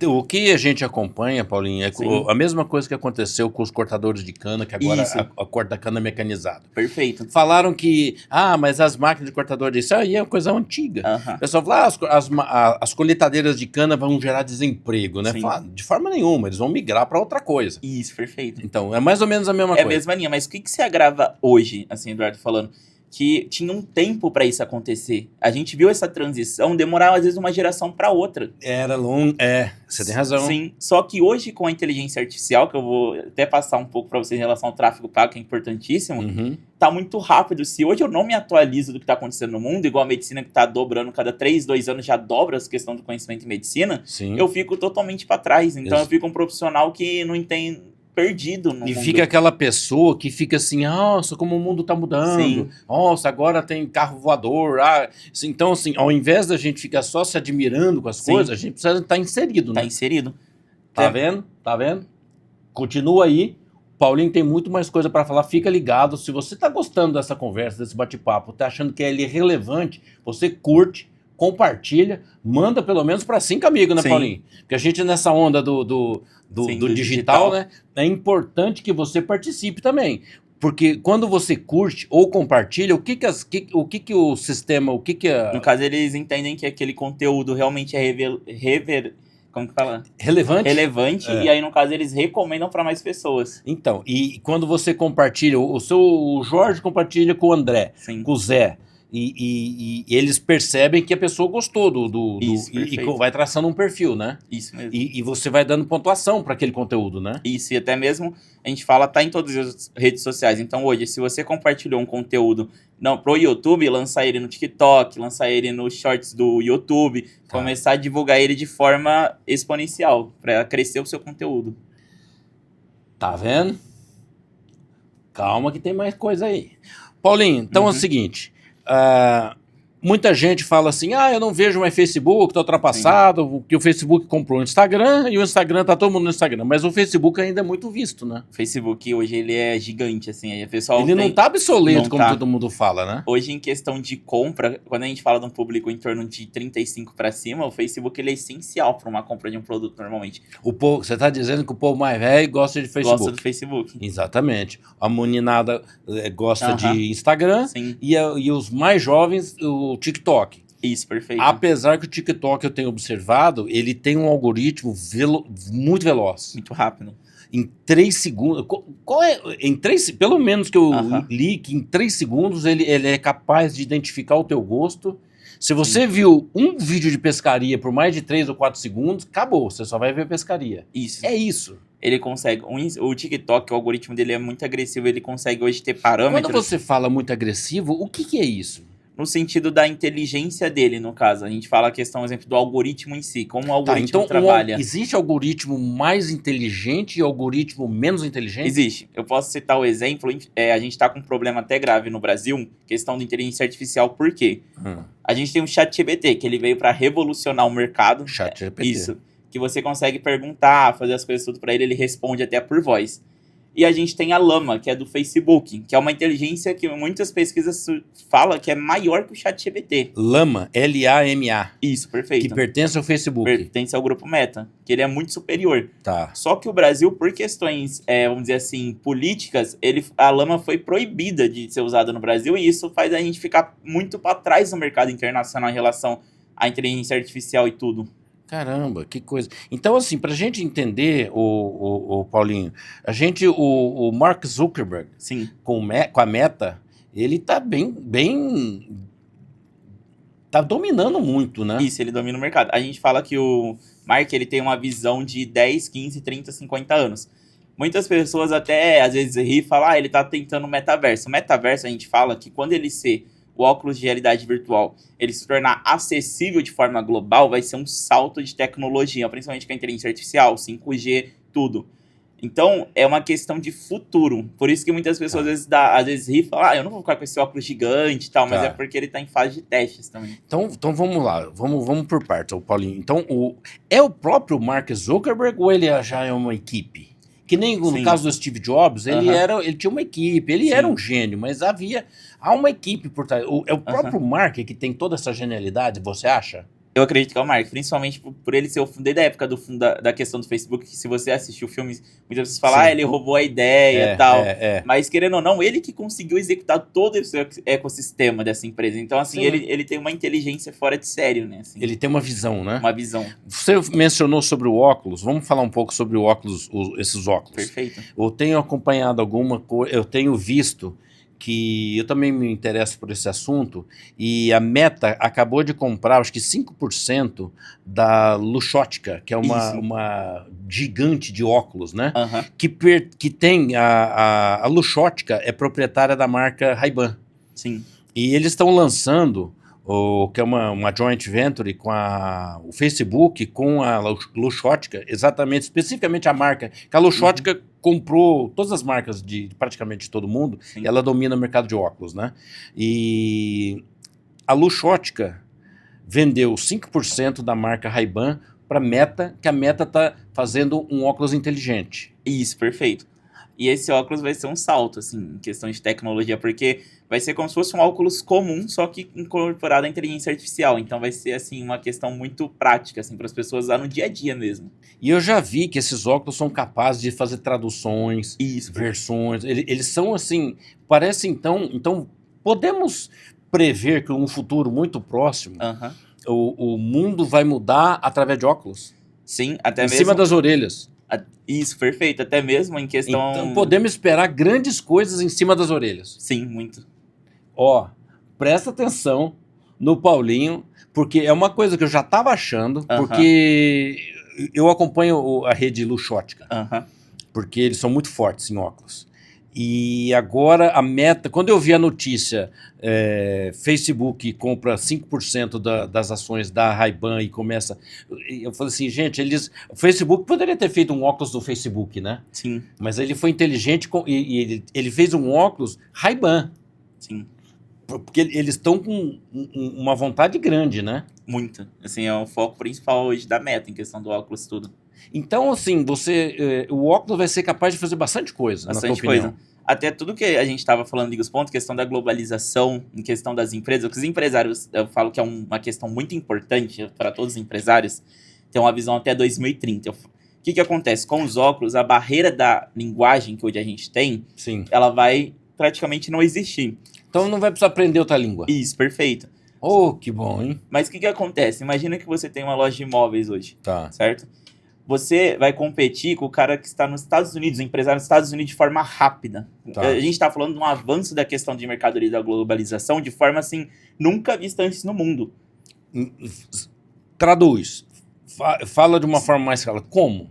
O que a gente acompanha, Paulinho, é a mesma coisa que aconteceu com os cortadores de cana, que agora a corte da cana é mecanizado. Perfeito. Falaram que, mas as máquinas de cortador disso aí é uma coisa antiga. O pessoal fala, as colheitadeiras de cana vão gerar desemprego, né? Fala, de forma nenhuma, eles vão migrar para outra coisa. Isso, perfeito. Então, é mais ou menos a mesma coisa. É a mesma linha, mas o que se agrava hoje, assim, Eduardo falando, que tinha um tempo para isso acontecer. A gente viu essa transição demorar, às vezes, uma geração para outra. Era longo, você tem razão. Sim, só que hoje com a inteligência artificial, que eu vou até passar um pouco para vocês em relação ao tráfego pago, que é importantíssimo, tá muito rápido. Se hoje eu não me atualizo do que tá acontecendo no mundo, igual a medicina que tá dobrando cada 3, 2 anos, já dobra essa questão do conhecimento em medicina, eu fico totalmente para trás. Então eu fico um profissional que não entende... perdido no mundo. Fica aquela pessoa que fica assim, nossa, como o mundo tá mudando. Sim. Nossa, agora tem carro voador. Então, assim, ao invés da gente ficar só se admirando com as coisas, a gente precisa estar inserido, né? Tá inserido. Tá vendo? Tá vendo? Continua aí. Paulinho tem muito mais coisa para falar. Fica ligado. Se você tá gostando dessa conversa, desse bate-papo, tá achando que é irrelevante, você curte, compartilha, manda pelo menos para 5 amigos, né, Paulinho? Porque a gente nessa onda do digital, né? É importante que você participe também. Porque quando você curte ou compartilha, o que o sistema, No caso, eles entendem que aquele conteúdo realmente é como que fala? relevante? Relevante, É. e aí, no caso, eles recomendam para mais pessoas. Então, e quando você compartilha, o Jorge compartilha com o André, Sim. com o Zé, e eles percebem que a pessoa gostou Isso, e perfeito. vai traçando um perfil, né? Isso mesmo. E você vai dando pontuação para aquele conteúdo, né? Isso, e até mesmo a gente fala, tá em todas as redes sociais. Então, hoje, se você compartilhou um conteúdo pro YouTube, lançar ele no TikTok, lançar ele nos shorts do YouTube, começar a divulgar ele de forma exponencial, para crescer o seu conteúdo. Tá vendo? Calma que tem mais coisa aí. Paulinho, então é o seguinte, muita gente fala assim, eu não vejo mais Facebook, tá ultrapassado, que o Facebook comprou o Instagram e o Instagram tá todo mundo no Instagram, mas o Facebook ainda é muito visto, né? O Facebook hoje ele é gigante, assim, aí o pessoal Ele não tá obsoleto não como tá. todo mundo fala, né? Hoje, em questão de compra, quando a gente fala de um público em torno de 35 para cima, o Facebook ele é essencial para uma compra de um produto normalmente. Você tá dizendo que o povo mais velho gosta de Facebook. Gosta do Facebook. Exatamente. A meninada gosta de Instagram Sim. e os mais jovens, o TikTok. Isso, perfeito. Apesar que o TikTok, eu tenho observado, ele tem um algoritmo muito veloz. Muito rápido. Em 3 segundos. Pelo menos que eu li, que em 3 segundos ele é capaz de identificar o teu gosto. Se você viu um vídeo de pescaria por mais de 3 ou 4 segundos, acabou. Você só vai ver pescaria. Isso. É isso. Ele consegue. O TikTok, o algoritmo dele é muito agressivo. Ele consegue hoje ter parâmetros. Quando você fala muito agressivo, o que é isso? No sentido da inteligência dele, no caso. A gente fala a questão, exemplo, do algoritmo em si. Como o algoritmo trabalha. Existe algoritmo mais inteligente e algoritmo menos inteligente? Existe. Eu posso citar o exemplo. A gente está com um problema até grave no Brasil. Questão da inteligência artificial. Por quê? A gente tem um ChatGPT, que ele veio para revolucionar o mercado. ChatGPT. Isso. Que você consegue perguntar, fazer as coisas tudo para ele. Ele responde até por voz. E a gente tem a Llama, que é do Facebook, que é uma inteligência que muitas pesquisas falam que é maior que o ChatGPT. Llama, L-A-M-A. Isso, perfeito. Que pertence ao Facebook. Pertence ao grupo Meta, que ele é muito superior. Tá. Só que o Brasil, por questões, vamos dizer assim, políticas, a Llama foi proibida de ser usada no Brasil, e isso faz a gente ficar muito para trás no mercado internacional em relação à inteligência artificial e tudo. Caramba, que coisa. Então, assim, pra gente entender, o Paulinho, o Mark Zuckerberg, Sim. com a Meta, ele tá tá dominando muito, né? Isso, ele domina o mercado. A gente fala que o Mark, ele tem uma visão de 10, 15, 30, 50 anos. Muitas pessoas até, às vezes, riem e falam, ele tá tentando o metaverso. O metaverso, a gente fala que quando ele ser o óculos de realidade virtual, ele se tornar acessível de forma global, vai ser um salto de tecnologia, principalmente com a inteligência artificial, 5G, tudo. Então, é uma questão de futuro. Por isso que muitas pessoas às vezes riem e falam, eu não vou ficar com esse óculos gigante e tal, mas é porque ele tá em fase de testes também. Então vamos lá, vamos por partes, Paulinho. Então, é o próprio Mark Zuckerberg ou ele já é uma equipe? Que nem no caso do Steve Jobs, ele tinha uma equipe, ele era um gênio, mas há uma equipe por trás. É o próprio Mark que tem toda essa genialidade, você acha? Eu acredito que é o Mark, principalmente por ele ser desde a época da questão do Facebook, que se você assistiu filmes, muitas vezes falam, ele roubou a ideia e tal. Mas, querendo ou não, ele que conseguiu executar todo esse ecossistema dessa empresa. Então, assim, ele tem uma inteligência fora de sério, né? Assim, ele tem uma visão, né? Uma visão. Você mencionou sobre o óculos, vamos falar um pouco sobre o óculos, esses óculos. Perfeito. Eu tenho acompanhado alguma coisa, eu tenho visto que eu também me interesso por esse assunto, e a Meta acabou de comprar, acho que 5% da Luxottica, que é uma gigante de óculos, né? Que tem, a Luxottica é proprietária da marca Ray-Ban. Sim. E eles estão lançando, que é uma joint venture com o Facebook, com a Luxottica, especificamente a marca, que a Luxottica comprou todas as marcas de praticamente todo mundo, e ela domina o mercado de óculos, né? E a Luxottica vendeu 5% da marca Ray-Ban para a Meta, que a Meta está fazendo um óculos inteligente. Isso, perfeito. E esse óculos vai ser um salto, assim, em questão de tecnologia, porque vai ser como se fosse um óculos comum, só que incorporado à inteligência artificial. Então vai ser, assim, uma questão muito prática, assim, para as pessoas usar no dia a dia mesmo. E eu já vi que esses óculos são capazes de fazer traduções, Isso. versões. Eles são assim, parece então podemos prever que em um futuro muito próximo Aham. o mundo vai mudar através de óculos, Sim, até em mesmo... cima das orelhas. Isso, perfeito. Até mesmo em questão... Então podemos esperar grandes coisas em cima das orelhas. Sim, muito. Ó, presta atenção no Paulinho, porque é uma coisa que eu já estava achando, Aham. porque eu acompanho a rede Luxottica, Aham. porque eles são muito fortes em óculos. E agora a meta, quando eu vi a notícia, Facebook compra 5% das ações da Ray-Ban e começa... Eu falei assim, gente, o Facebook poderia ter feito um óculos do Facebook, né? Sim, Mas ele foi inteligente e ele fez um óculos Ray-Ban, sim. porque eles estão com uma vontade grande, né? Muito. Assim, é o foco principal hoje da Meta, em questão do óculos tudo. Então, assim, o óculos vai ser capaz de fazer bastante coisa, na tua Bastante opinião. coisa. Até tudo que a gente estava falando, Ligos Pontos, questão da globalização, em questão das empresas, que os empresários, eu falo que é uma questão muito importante para todos os empresários, ter uma visão até 2030. O que acontece? Com os óculos, a barreira da linguagem que hoje a gente tem, Sim. ela vai praticamente não existir. Então não vai precisar aprender outra língua. Isso, perfeito. Oh, que bom, hein? Mas o que acontece? Imagina que você tem uma loja de imóveis hoje, Tá. certo? Você vai competir com o cara que está nos Estados Unidos, o empresário nos Estados Unidos de forma rápida. Tá. A gente está falando de um avanço da questão de mercadoria e da globalização de forma, assim, nunca vista antes no mundo. Traduz. Fala de uma forma mais clara. Como?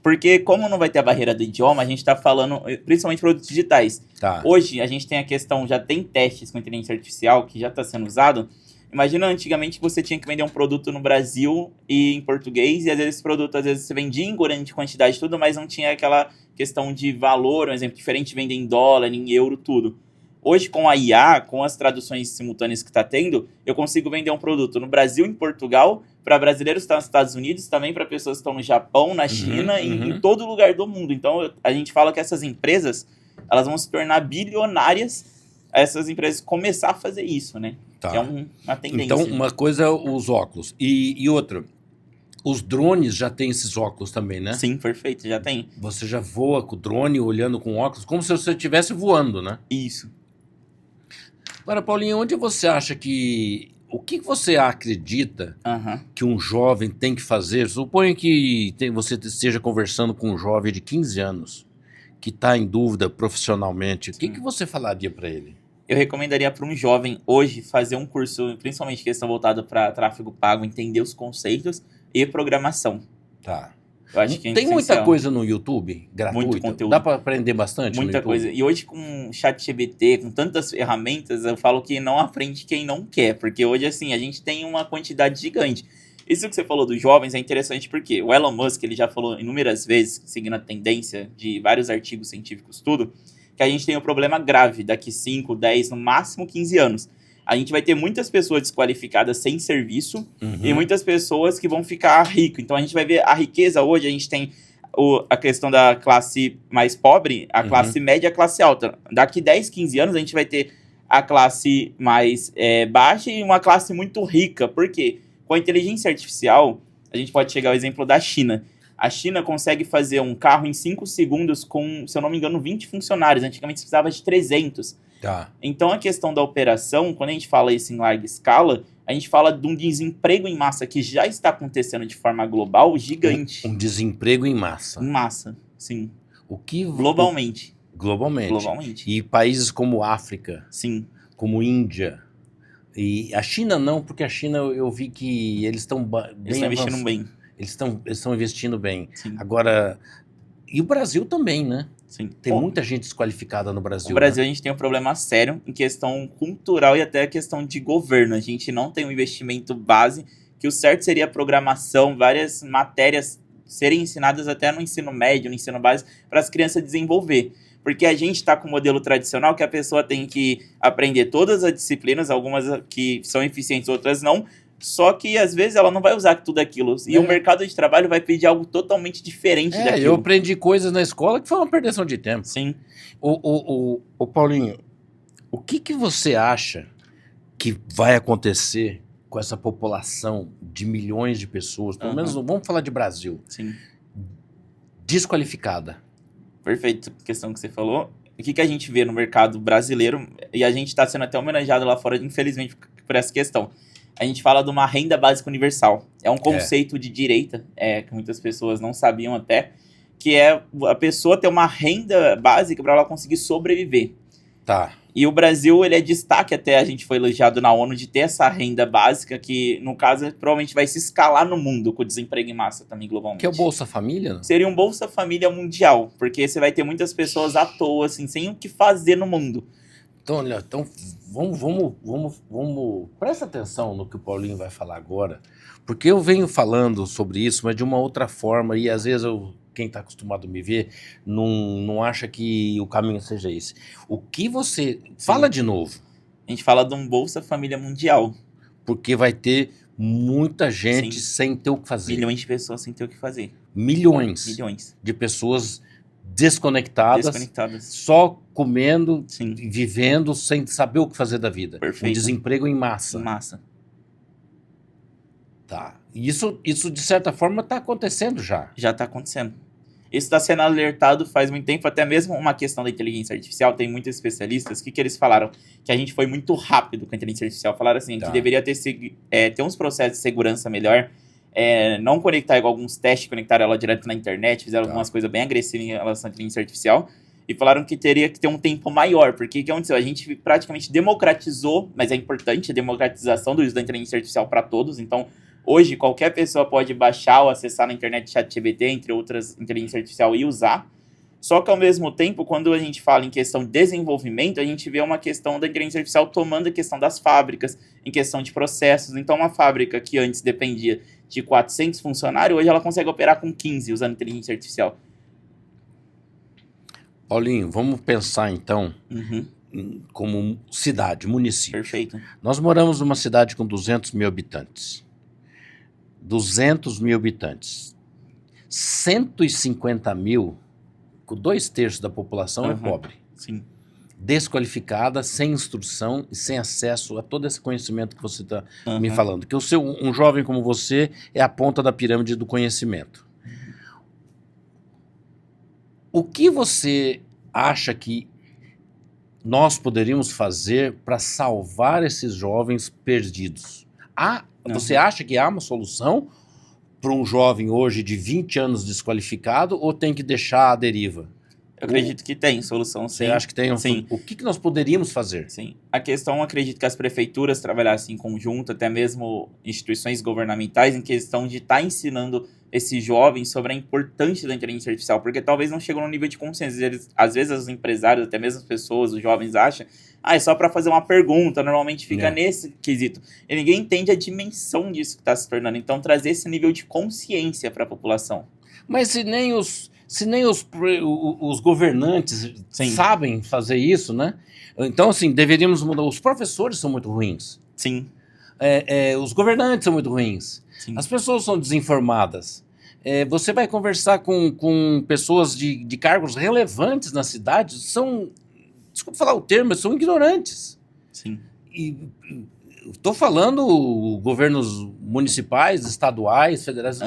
Porque como não vai ter a barreira do idioma, a gente está falando, principalmente produtos digitais. Tá. Hoje, a gente tem a questão, já tem testes com inteligência artificial que já está sendo usado. Imagina antigamente que você tinha que vender um produto no Brasil e em português, e às vezes esse produto, às vezes você vendia em grande quantidade tudo, mas não tinha aquela questão de valor, um exemplo diferente, vender em dólar, em euro, tudo. Hoje, com a IA, com as traduções simultâneas que está tendo, eu consigo vender um produto no Brasil e em Portugal, para brasileiros que estão nos Estados Unidos, também para pessoas que estão no Japão, na China, em todo lugar do mundo. Então, a gente fala que essas empresas, elas vão se tornar bilionárias, essas empresas começar a fazer isso, né? Tá. Que é uma tendência. Então, uma coisa é os óculos. E outra, os drones já têm esses óculos também, né? Sim, perfeito, já tem. Você já voa com o drone, olhando com óculos, como se você estivesse voando, né? Isso. Agora, Paulinho, onde você acha que... O que você acredita que um jovem tem que fazer? Suponha que você esteja conversando com um jovem de 15 anos que está em dúvida profissionalmente. O que você falaria para ele? Eu recomendaria para um jovem hoje fazer um curso, principalmente questão voltada para tráfego pago, entender os conceitos e programação. Tá. Eu acho que é tem muita essencial. coisa no YouTube gratuita? Muito conteúdo. Dá para aprender bastante Muita coisa. E hoje com o ChatGPT, com tantas ferramentas, eu falo que não aprende quem não quer. Porque hoje, assim, a gente tem uma quantidade gigante. Isso que você falou dos jovens é interessante porque o Elon Musk, ele já falou inúmeras vezes, seguindo a tendência de vários artigos científicos, tudo, que a gente tem um problema grave daqui 5, 10, no máximo 15 anos. A gente vai ter muitas pessoas desqualificadas sem serviço e muitas pessoas que vão ficar ricas. Então, a gente vai ver a riqueza hoje, a gente tem a questão da classe mais pobre, a classe média e a classe alta. Daqui 10, 15 anos, a gente vai ter a classe mais baixa e uma classe muito rica. Por quê? Com a inteligência artificial, a gente pode chegar ao exemplo da China. A China consegue fazer um carro em 5 segundos com, se eu não me engano, 20 funcionários. Antigamente, você precisava de 300. Tá. Então, a questão da operação, quando a gente fala isso em larga escala, a gente fala de um desemprego em massa que já está acontecendo de forma global gigante. Um desemprego em massa. Em massa, sim. Globalmente. Globalmente. E países como África, sim, como Índia. E a China não, porque a China eu vi que eles estão bem eles estão investindo bem. Eles estão investindo bem. Sim. Agora, e o Brasil também, né? Sim. Tem muita gente desqualificada no Brasil. No Brasil, né? a gente tem um problema sério em questão cultural e até a questão de governo. A gente não tem um investimento base, que o certo seria a programação, várias matérias serem ensinadas até no ensino médio, no ensino básico, para as crianças desenvolver. Porque a gente está com o modelo tradicional que a pessoa tem que aprender todas as disciplinas, algumas que são eficientes, outras não, Só que, às vezes, ela não vai usar tudo aquilo. E o mercado de trabalho vai pedir algo totalmente diferente daquilo. Eu aprendi coisas na escola que foi uma perdição de tempo. Sim. Ô Paulinho, o que você acha que vai acontecer com essa população de milhões de pessoas, pelo menos, vamos falar de Brasil, Sim. desqualificada? Perfeito, questão que você falou. O que a gente vê no mercado brasileiro, e a gente está sendo até homenageado lá fora, infelizmente, por essa questão. A gente fala de uma renda básica universal. É um conceito de direita, que muitas pessoas não sabiam até, que é a pessoa ter uma renda básica para ela conseguir sobreviver. Tá. E o Brasil, ele é destaque até, a gente foi elogiado na ONU de ter essa renda básica que, no caso, provavelmente vai se escalar no mundo com o desemprego em massa também globalmente. Que é o Bolsa Família? Não? Seria um Bolsa Família mundial, porque você vai ter muitas pessoas à toa, assim, sem o que fazer no mundo. Então, olha, vamos presta atenção no que o Paulinho vai falar agora, porque eu venho falando sobre isso, mas de uma outra forma, e às vezes quem está acostumado a me ver não acha que o caminho seja esse. O que você... Fala de novo. A gente fala de um Bolsa Família mundial. Porque vai ter muita gente sem ter o que fazer. Milhões de pessoas sem ter o que fazer. Milhões de pessoas desconectadas, só comendo, vivendo, sem saber o que fazer da vida. Perfeito. Um desemprego em massa. Em massa. Tá. Isso de certa forma, está acontecendo já. Já está acontecendo. Isso está sendo alertado faz muito tempo, até mesmo uma questão da inteligência artificial. Tem muitos especialistas que eles falaram que a gente foi muito rápido com a inteligência artificial. Falaram assim, que deveria ter uns processos de segurança melhor, não conectar igual alguns testes, conectar ela direto na internet, fizeram algumas coisas bem agressivas em relação à inteligência artificial, e falaram que teria que ter um tempo maior, porque o que aconteceu? A gente praticamente democratizou, mas é importante a democratização do uso da inteligência artificial para todos, então hoje qualquer pessoa pode baixar ou acessar na internet ChatGPT, entre outras inteligência artificial, e usar. Só que ao mesmo tempo, quando a gente fala em questão de desenvolvimento, a gente vê uma questão da inteligência artificial tomando a questão das fábricas, em questão de processos. Então uma fábrica que antes dependia de 400 funcionários, hoje ela consegue operar com 15 usando inteligência artificial. Paulinho, vamos pensar então como cidade, município. Perfeito. Nós moramos numa cidade com 200 mil habitantes. 200 mil habitantes. 150 mil, com 2/3 da população é pobre. Sim. Desqualificada, sem instrução e sem acesso a todo esse conhecimento que você está me falando. Que um jovem como você é a ponta da pirâmide do conhecimento. O que você acha que nós poderíamos fazer para salvar esses jovens perdidos? Você acha que há uma solução para um jovem hoje de 20 anos desqualificado ou tem que deixar à deriva? Eu acredito que tem solução, sim. Você acha que tem? Sim. O que nós poderíamos fazer? Sim. A questão, acredito que as prefeituras trabalhassem em conjunto, até mesmo instituições governamentais, em questão de estar ensinando esses jovens sobre a importância da inteligência artificial, porque talvez não chegam no nível de consciência. Às vezes os empresários, até mesmo as pessoas, os jovens acham, é só para fazer uma pergunta, normalmente fica nesse quesito. E ninguém entende a dimensão disso que está se tornando. Então, trazer esse nível de consciência para a população. Mas se nem os governantes sabem fazer isso, né? Então, assim, deveríamos mudar. Os professores são muito ruins. Sim. Os governantes são muito ruins. Sim. As pessoas são desinformadas. Você vai conversar com pessoas de cargos relevantes na cidade, desculpa falar o termo, mas são ignorantes. Sim. Estou falando governos municipais, estaduais, federais.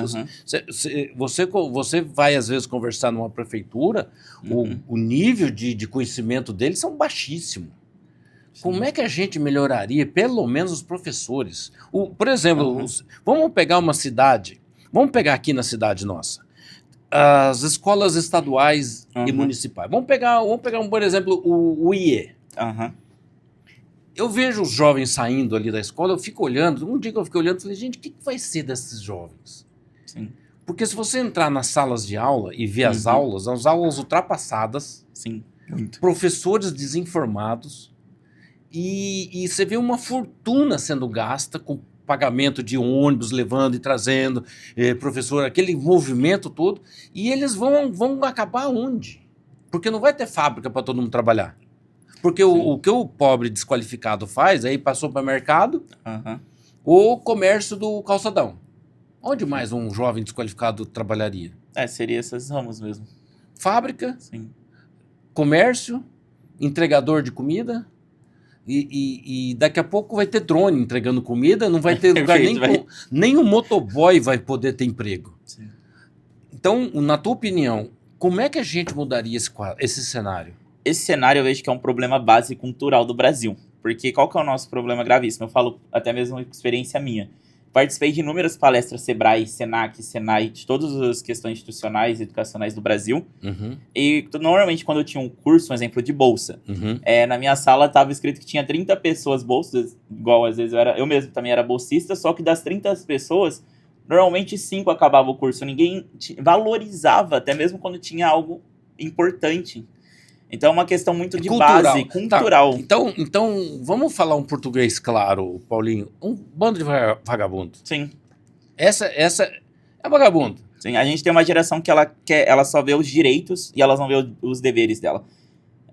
Você vai, às vezes, conversar numa prefeitura, o nível de conhecimento deles são baixíssimo. Sim. Como é que a gente melhoraria, pelo menos os professores? Por exemplo, vamos pegar uma cidade, vamos pegar aqui na cidade nossa, as escolas estaduais e municipais. Vamos pegar por exemplo, o IE. Eu vejo os jovens saindo ali da escola, eu fico olhando, um dia que eu fiquei olhando, falei, gente, o que vai ser desses jovens? Sim. Porque se você entrar nas salas de aula e ver as aulas ultrapassadas, sim, muito. Professores desinformados, e você vê uma fortuna sendo gasta com pagamento de ônibus, levando e trazendo, professor, aquele movimento todo, e eles vão acabar onde? Porque não vai ter fábrica para todo mundo trabalhar. Porque o que o pobre desqualificado faz, aí passou para o mercado, O comércio do calçadão. Onde mais um jovem desqualificado trabalharia? Seria esses ramos mesmo. Fábrica, Sim. comércio, entregador de comida. E daqui a pouco vai ter drone entregando comida, não vai ter lugar nem o motoboy vai poder ter emprego. Sim. Então, na tua opinião, como é que a gente mudaria esse cenário? Esse cenário eu vejo que é um problema base cultural do Brasil. Porque qual que é o nosso problema gravíssimo? Eu falo até mesmo uma experiência minha. Participei de inúmeras palestras Sebrae, Senac, Senai, de todas as questões institucionais e educacionais do Brasil. Uhum. E normalmente quando eu tinha um curso, um exemplo de bolsa, Uhum. na minha sala estava escrito que tinha 30 pessoas bolsas, igual às vezes eu mesmo também era bolsista, só que das 30 pessoas, normalmente 5 acabava o curso. Ninguém valorizava, até mesmo quando tinha algo importante. Então é uma questão muito de base, cultural. Tá. Então, vamos falar um português claro, Paulinho. Um bando de vagabundo. Sim. Essa é vagabundo. Sim, a gente tem uma geração que ela só vê os direitos e elas não vê os deveres dela.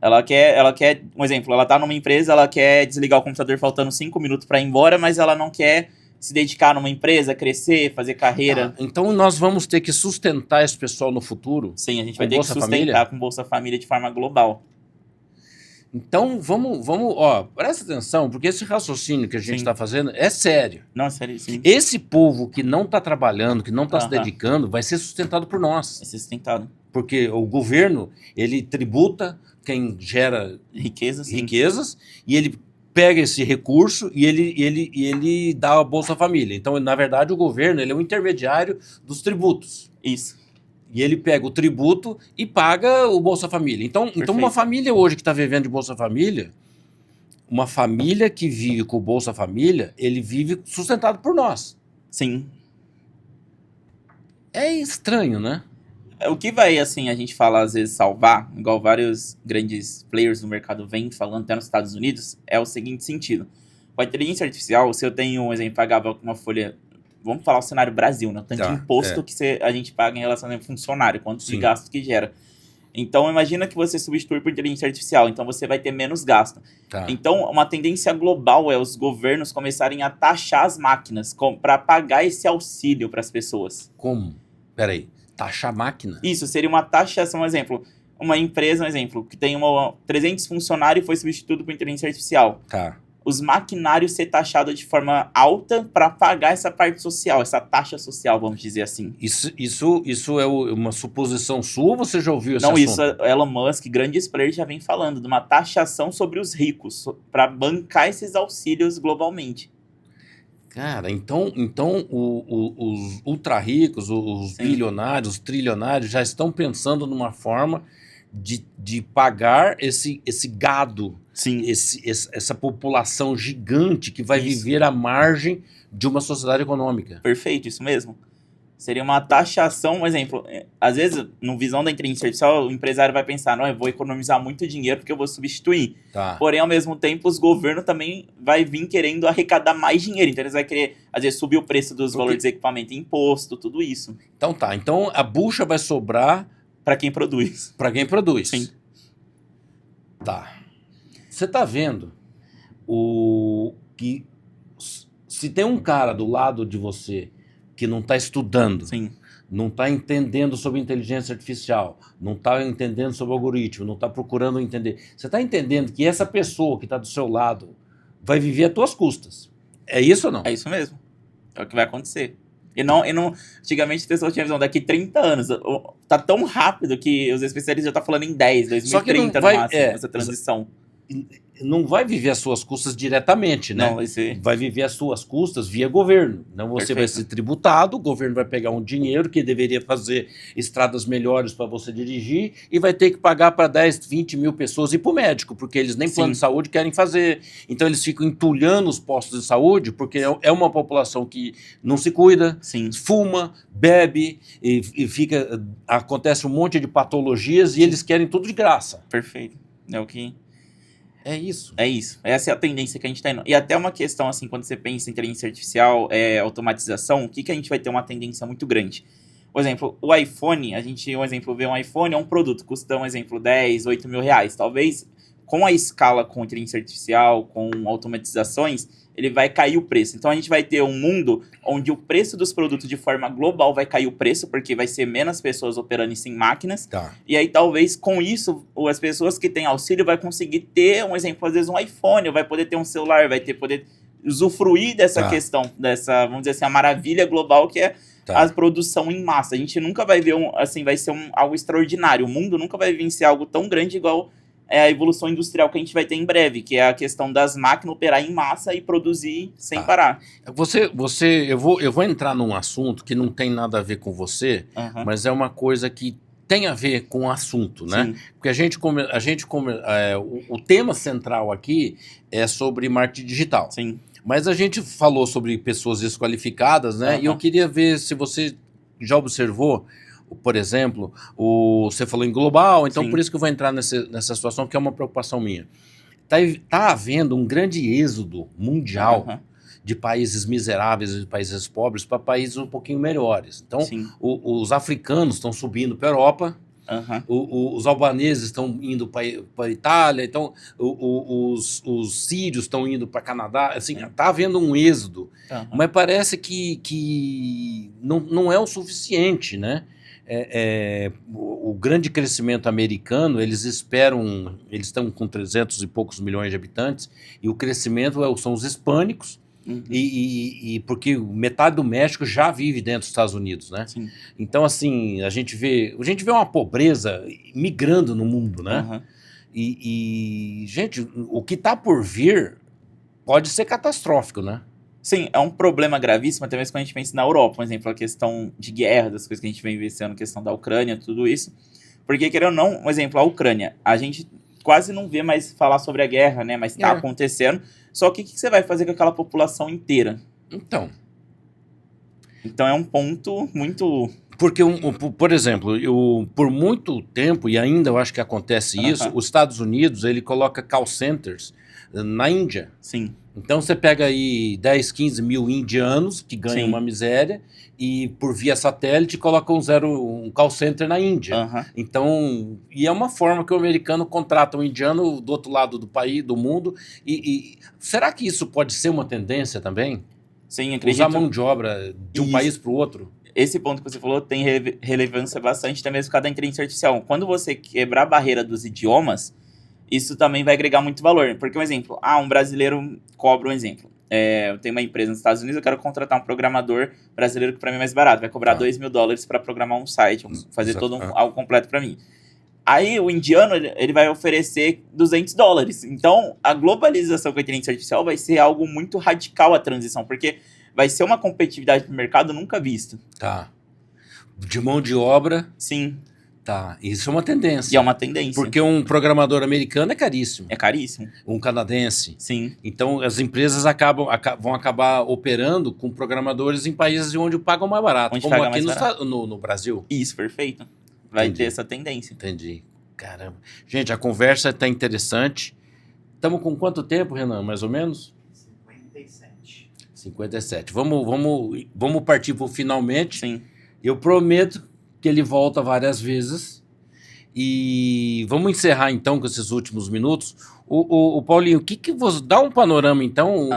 Ela quer, um exemplo, ela tá numa empresa, ela quer desligar o computador faltando 5 minutos para ir embora, mas ela não quer se dedicar numa empresa, crescer, fazer carreira. Então nós vamos ter que sustentar esse pessoal no futuro? Sim, a gente vai ter que sustentar com Bolsa Família de forma global. Então vamos, presta atenção, porque esse raciocínio que a gente está fazendo é sério. Não, é sério, sim. Esse povo que não está trabalhando, que não está se dedicando, vai ser sustentado por nós. Vai ser sustentado. Porque o governo, ele tributa quem gera riquezas e ele pega esse recurso e ele dá a Bolsa Família. Então, na verdade, o governo ele é um intermediário dos tributos. Isso. E ele pega o tributo e paga o Bolsa Família. Então uma família hoje que está vivendo de Bolsa Família, uma família que vive com o Bolsa Família, ele vive sustentado por nós. Sim. É estranho, né? O que vai, assim, a gente fala às vezes salvar, igual vários grandes players do mercado vêm falando até nos Estados Unidos, é o seguinte sentido. Com a inteligência artificial, se eu tenho um exemplo, pagava uma folha, vamos falar o cenário Brasil, né? O tanto de imposto que a gente paga em relação ao funcionário, quanto de gasto que gera. Então, imagina que você substitui por inteligência artificial, então você vai ter menos gasto. Então, uma tendência global é os governos começarem a taxar as máquinas para pagar esse auxílio para as pessoas. Como? Peraí. Taxar máquina? Isso, seria uma taxação, um exemplo. Uma empresa, um exemplo, que tem 300 funcionários e foi substituído por inteligência artificial. Os maquinários ser taxados de forma alta para pagar essa parte social, essa taxa social, vamos dizer assim. Isso é uma suposição sua ou você já ouviu esse assunto? Não, isso Elon Musk, grandes players já vem falando de uma taxação sobre os ricos, para bancar esses auxílios globalmente. Cara, então os ultra ricos, os bilionários, os trilionários já estão pensando numa forma de pagar esse gado, essa população gigante que vai viver à margem de uma sociedade econômica. Perfeito, isso mesmo. Seria uma taxação, um exemplo, às vezes, no visão da inteligência artificial, o empresário vai pensar, não, eu vou economizar muito dinheiro porque eu vou substituir. Porém, ao mesmo tempo, os governos também vai vir querendo arrecadar mais dinheiro. Então, eles vão querer, às vezes, subir o preço dos valores de equipamento, imposto, tudo isso. Então a bucha vai sobrar... Para quem produz. Para quem produz. Sim. Você tá vendo que se tem um cara do lado de você que não está estudando, não está entendendo sobre inteligência artificial, não está entendendo sobre algoritmo, não está procurando entender. Você está entendendo que essa pessoa que está do seu lado vai viver às tuas custas. É isso ou não? É isso mesmo. É o que vai acontecer. E não, antigamente as pessoas tinham visão, daqui 30 anos, tá tão rápido que os especialistas já estão falando em 10, 2030 no máximo, essa transição. Não vai viver às suas custas diretamente, né? Não, vai viver às suas custas via governo. Então você vai ser tributado, o governo vai pegar um dinheiro que deveria fazer estradas melhores para você dirigir e vai ter que pagar para 10, 20 mil pessoas ir para o médico, porque eles nem plano de saúde querem fazer. Então eles ficam entulhando os postos de saúde, porque é uma população que não se cuida, fuma, bebe e acontece um monte de patologias e eles querem tudo de graça. Perfeito. É o que... É isso. É isso. Essa é a tendência que a gente está indo. E até uma questão, assim, quando você pensa em inteligência artificial, automatização, o que a gente vai ter uma tendência muito grande? Por exemplo, o iPhone, vê um iPhone, é um produto, custa, um exemplo, 10, 8 mil reais. Talvez com a escala com inteligência artificial, com automatizações, ele vai cair o preço. Então a gente vai ter um mundo onde o preço dos produtos de forma global vai cair o preço, porque vai ser menos pessoas operando isso em máquinas. Tá. E aí talvez com isso as pessoas que têm auxílio vai conseguir ter, um exemplo, às vezes um iPhone, ou vai poder ter um celular, vai ter poder usufruir dessa questão, dessa, vamos dizer assim, a maravilha global que é a produção em massa. A gente nunca vai ver, vai ser algo extraordinário. O mundo nunca vai vivenciar algo tão grande igual a evolução industrial que a gente vai ter em breve, que é a questão das máquinas operar em massa e produzir sem parar. Eu vou entrar num assunto que não tem nada a ver com você, mas é uma coisa que tem a ver com o assunto, né? Sim. Porque o tema central aqui é sobre marketing digital. Sim. Mas a gente falou sobre pessoas desqualificadas, né? E eu queria ver se você já observou, por exemplo, você falou em global, então por isso que eu vou entrar nessa situação, porque é uma preocupação minha. Tá havendo um grande êxodo mundial de países miseráveis e de países pobres para países um pouquinho melhores. Então, os africanos estão subindo para a Europa, os albaneses estão indo para a Itália, então os sírios estão indo para Canadá. Assim, está havendo um êxodo, mas parece que não é o suficiente, né? O grande crescimento americano, eles estão com 300 e poucos milhões de habitantes, e o crescimento são os hispânicos, e porque metade do México já vive dentro dos Estados Unidos, né? Sim. Então, assim, a gente vê uma pobreza migrando no mundo, né? Gente, o que está por vir pode ser catastrófico, né? Sim, é um problema gravíssimo, até mesmo quando a gente pensa na Europa, por exemplo, a questão de guerra, das coisas que a gente vem vivenciando, a questão da Ucrânia, tudo isso. Porque, querendo ou não, por exemplo, a Ucrânia, a gente quase não vê mais falar sobre a guerra, né? Mas está acontecendo. Só que o que você vai fazer com aquela população inteira? Então é um ponto muito... Porque, por exemplo, por muito tempo, e ainda eu acho que acontece isso, os Estados Unidos, ele coloca call centers na Índia. Sim. Então você pega aí 10, 15 mil indianos que ganham uma miséria e por via satélite coloca um call center na Índia. Então, e é uma forma que o americano contrata um indiano do outro lado do país, do mundo. E será que isso pode ser uma tendência também? Sim, acredito. Usar mão de obra de um país para o outro? Esse ponto que você falou tem relevância bastante também por causa da inteligência artificial. Quando você quebrar a barreira dos idiomas, isso também vai agregar muito valor. Porque, um exemplo, um brasileiro cobra um exemplo. Eu tenho uma empresa nos Estados Unidos, eu quero contratar um programador brasileiro que para mim é mais barato. Vai cobrar $2.000 para programar um site, fazer algo completo para mim. Aí o indiano, ele vai oferecer $200. Então, a globalização com a inteligência artificial vai ser algo muito radical a transição, porque vai ser uma competitividade no mercado nunca vista. Tá. De mão de obra. Sim. Tá, isso é uma tendência. E é uma tendência. Porque um programador americano é caríssimo. É caríssimo. Um canadense. Sim. Então, as empresas vão acabar operando com programadores em países onde pagam mais barato. Onde como paga aqui mais barato. No Brasil. Isso, perfeito. Vai ter essa tendência. Entendi. Caramba. Gente, a conversa está interessante. Estamos com quanto tempo, Renan, mais ou menos? 57. Vamos partir para o finalmente. Sim. Eu prometo que ele volta várias vezes. E vamos encerrar então com esses últimos minutos. O Paulinho, você dá um panorama então?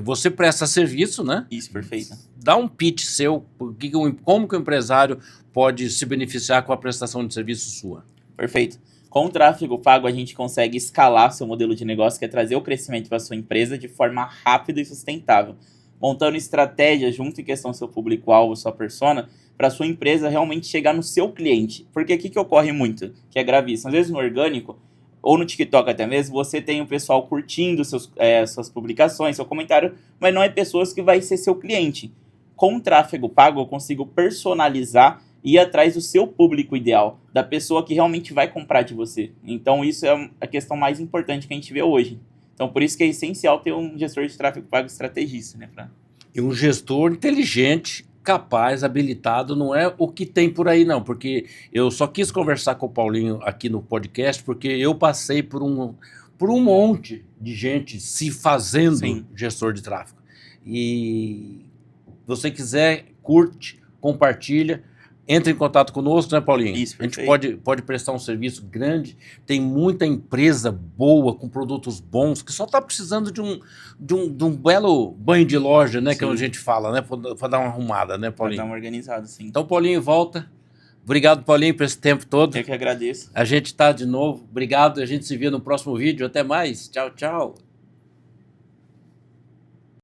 Você presta serviço, né? Isso, perfeito. Dá um pitch seu, como que o empresário pode se beneficiar com a prestação de serviço sua? Perfeito. Com o tráfego pago, a gente consegue escalar seu modelo de negócio, que é trazer o crescimento para sua empresa de forma rápida e sustentável, montando estratégia junto em questão do seu público-alvo, sua persona, para sua empresa realmente chegar no seu cliente. Porque aqui que ocorre muito, que é gravíssimo. Às vezes no orgânico, ou no TikTok até mesmo, você tem o pessoal curtindo suas publicações, seu comentário, mas não é pessoas que vai ser seu cliente. Com o tráfego pago, eu consigo personalizar e ir atrás do seu público ideal, da pessoa que realmente vai comprar de você. Então isso é a questão mais importante que a gente vê hoje. Então por isso que é essencial ter um gestor de tráfego pago estrategista, né? E um gestor inteligente, capaz, habilitado, não é o que tem por aí não, porque eu só quis conversar com o Paulinho aqui no podcast porque eu passei por um monte de gente se fazendo gestor de tráfego. E se você quiser, curte, compartilha, Entre em contato conosco, né, Paulinho? Isso, a gente perfeito. pode prestar um serviço grande. Tem muita empresa boa, com produtos bons, que só está precisando de um belo banho de loja, né? Que é o que a Sim. gente fala, né? Para dar uma arrumada, né, Pra Paulinho? dar uma organizada, sim. Então, Paulinho, volta. Obrigado, Paulinho, por esse tempo todo. Eu que agradeço. A gente está de novo. Obrigado. A gente se vê no próximo vídeo. Até mais. Tchau, tchau.